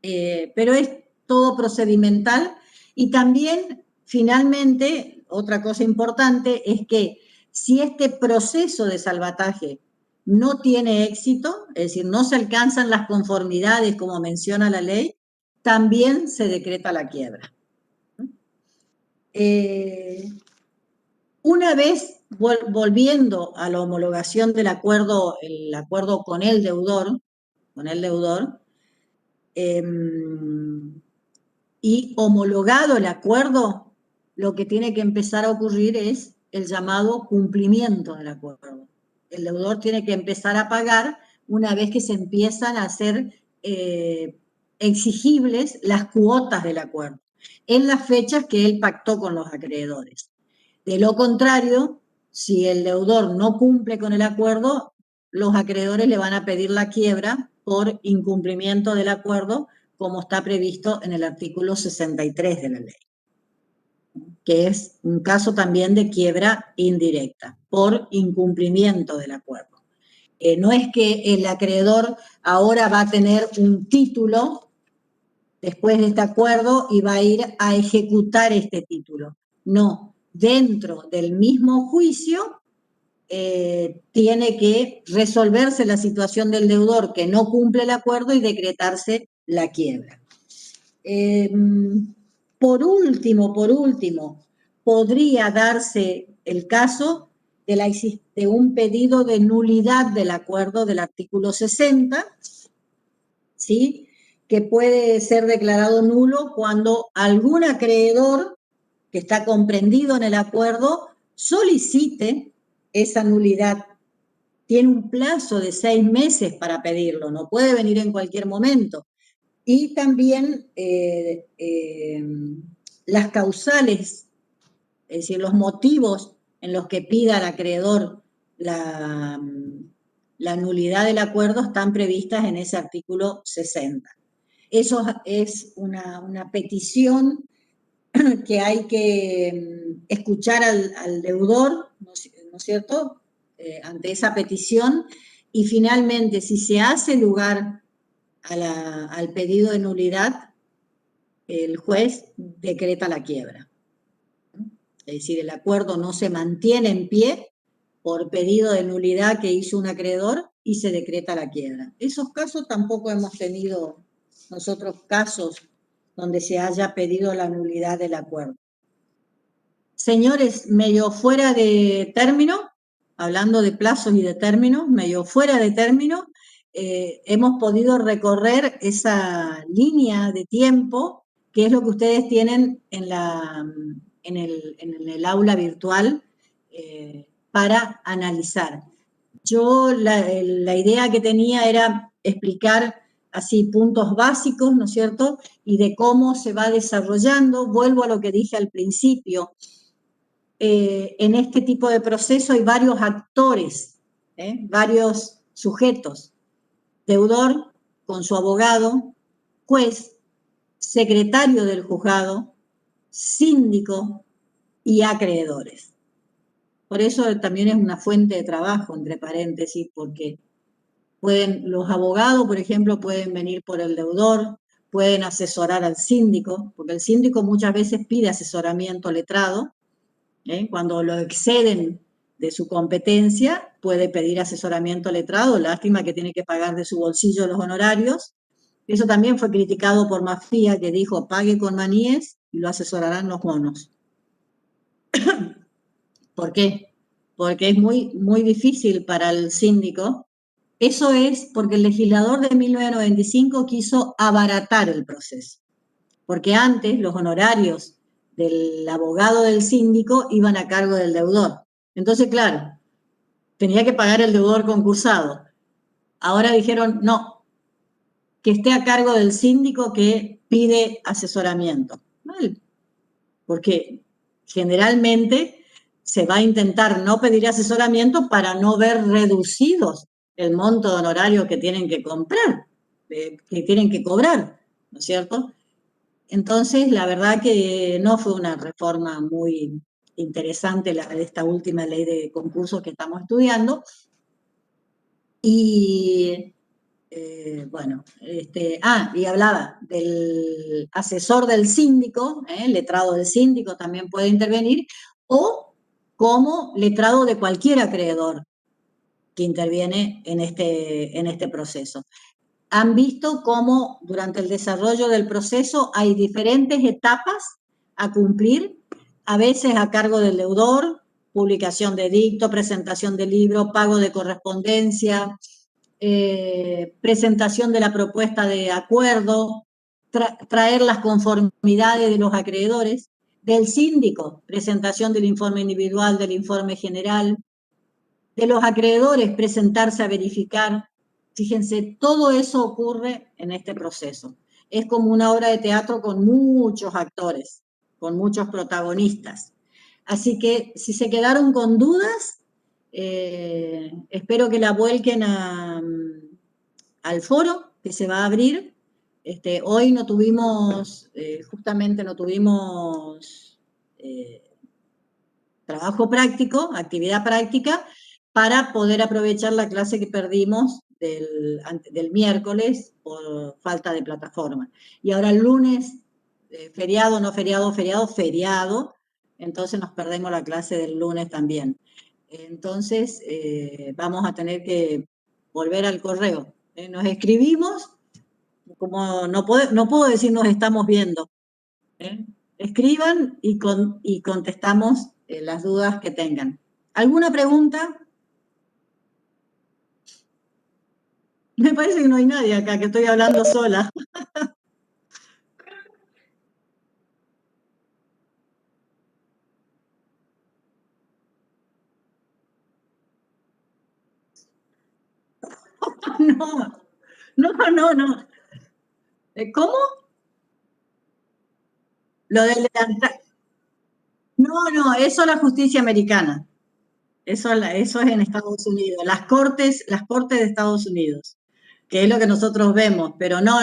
pero es todo procedimental. Y también, finalmente, otra cosa importante es que si este proceso de salvataje no tiene éxito, es decir, no se alcanzan las conformidades como menciona la ley, también se decreta la quiebra. Una vez volviendo a la homologación del acuerdo, el acuerdo con el deudor, y homologado el acuerdo, lo que tiene que empezar a ocurrir es el llamado cumplimiento del acuerdo. El deudor tiene que empezar a pagar una vez que se empiezan a hacer exigibles las cuotas del acuerdo, en las fechas que él pactó con los acreedores. De lo contrario, si el deudor no cumple con el acuerdo, los acreedores le van a pedir la quiebra por incumplimiento del acuerdo, como está previsto en el artículo 63 de la ley, que es un caso también de quiebra indirecta, por incumplimiento del acuerdo. No es que el acreedor ahora va a tener un título después de este acuerdo y va a ir a ejecutar este título. No, dentro del mismo juicio tiene que resolverse la situación del deudor que no cumple el acuerdo y decretarse la quiebra. Por último, podría darse el caso de un pedido de nulidad del acuerdo del artículo 60, ¿sí?, que puede ser declarado nulo cuando algún acreedor que está comprendido en el acuerdo solicite esa nulidad. Tiene un plazo de 6 meses para pedirlo, no puede venir en cualquier momento. Y también las causales, es decir, los motivos en los que pida al acreedor la nulidad del acuerdo están previstas en ese artículo 60. Eso es una petición que hay que escuchar al deudor, ¿no es cierto?, ante esa petición, y finalmente, si se hace lugar al pedido de nulidad, el juez decreta la quiebra. Es decir, el acuerdo no se mantiene en pie por pedido de nulidad que hizo un acreedor y se decreta la quiebra. Esos casos tampoco hemos tenido nosotros casos donde se haya pedido la nulidad del acuerdo. Señores, medio fuera de término, hablando de plazos y de términos, medio fuera de término, hemos podido recorrer esa línea de tiempo, que es lo que ustedes tienen en el aula virtual para analizar. Yo la idea que tenía era explicar así puntos básicos, ¿no es cierto?, y de cómo se va desarrollando. Vuelvo a lo que dije al principio. En este tipo de proceso hay varios actores, varios sujetos: deudor con su abogado, juez, secretario del juzgado, síndico y acreedores. Por eso también es una fuente de trabajo, entre paréntesis, porque los abogados, por ejemplo, pueden venir por el deudor, pueden asesorar al síndico, porque el síndico muchas veces pide asesoramiento letrado. Cuando lo exceden de su competencia, puede pedir asesoramiento letrado. Lástima que tiene que pagar de su bolsillo los honorarios. Eso también fue criticado por Mafía, que dijo: pague con maníes y lo asesorarán los monos. ¿Por qué? Porque es muy, muy difícil para el síndico. Eso es porque el legislador de 1995 quiso abaratar el proceso, porque antes los honorarios del abogado del síndico iban a cargo del deudor. Entonces, claro, tenía que pagar el deudor concursado. Ahora dijeron, no, que esté a cargo del síndico que pide asesoramiento. porque generalmente se va a intentar no pedir asesoramiento para no ver reducidos el monto de honorario que tienen que comprar, que tienen que cobrar, ¿no es cierto? Entonces, la verdad que no fue una reforma muy interesante la de esta última ley de concursos que estamos estudiando. Y bueno, y hablaba del asesor del síndico, el letrado del síndico también puede intervenir, o como letrado de cualquier acreedor que interviene en este proceso. Han visto cómo durante el desarrollo del proceso hay diferentes etapas a cumplir, a veces a cargo del deudor, publicación de edicto, presentación de libro, pago de correspondencia, presentación de la propuesta de acuerdo, traer las conformidades de los acreedores, del síndico, presentación del informe individual, del informe general, de los acreedores, presentarse a verificar. Fíjense, todo eso ocurre en este proceso. Es como una obra de teatro con muchos actores, con muchos protagonistas. Así que si se quedaron con dudas, espero que la vuelquen al foro que se va a abrir. Hoy no tuvimos, justamente no tuvimos trabajo práctico, actividad práctica, para poder aprovechar la clase que perdimos del miércoles por falta de plataforma. Y ahora el lunes, feriado, no feriado, feriado, entonces nos perdemos la clase del lunes también. Entonces vamos a tener que volver al correo. Nos escribimos, como no puedo decir nos estamos viendo. Escriban y contestamos las dudas que tengan. ¿Alguna pregunta? Me parece que no hay nadie acá, que estoy hablando sola. No. ¿Cómo? Lo del delantal. No, eso es la justicia americana. Eso es en Estados Unidos. Las cortes de Estados Unidos, que es lo que nosotros vemos, pero no.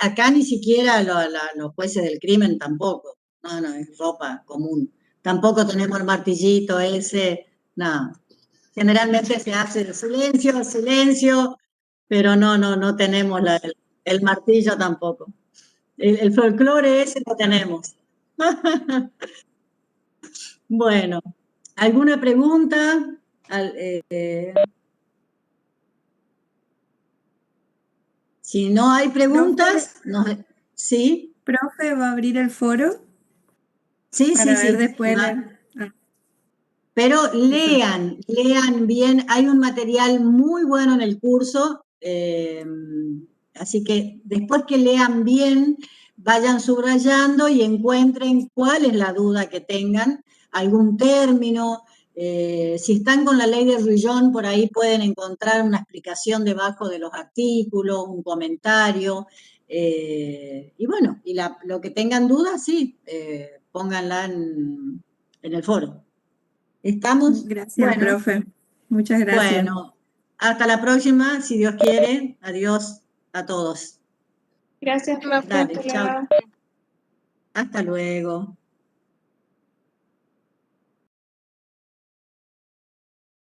Acá ni siquiera los jueces del crimen tampoco. No, es ropa común. Tampoco tenemos el martillito ese, no. Generalmente se hace silencio, pero no tenemos el martillo tampoco. El folclore ese lo tenemos. Bueno, ¿alguna pregunta? Si no hay preguntas, ¿sí? Profe, ¿va a abrir el foro? Sí. Para ver después Pero lean bien, hay un material muy bueno en el curso, así que después que lean bien, vayan subrayando y encuentren cuál es la duda que tengan, algún término. Si están con la ley de Ruillón, por ahí pueden encontrar una explicación debajo de los artículos, un comentario. Y bueno, lo que tengan dudas, sí, pónganla en el foro. ¿Estamos? Gracias, profe. Muchas gracias. Bueno, hasta la próxima, si Dios quiere. Adiós a todos. Gracias, profe. Dale, Hasta chao. luego. Hasta luego.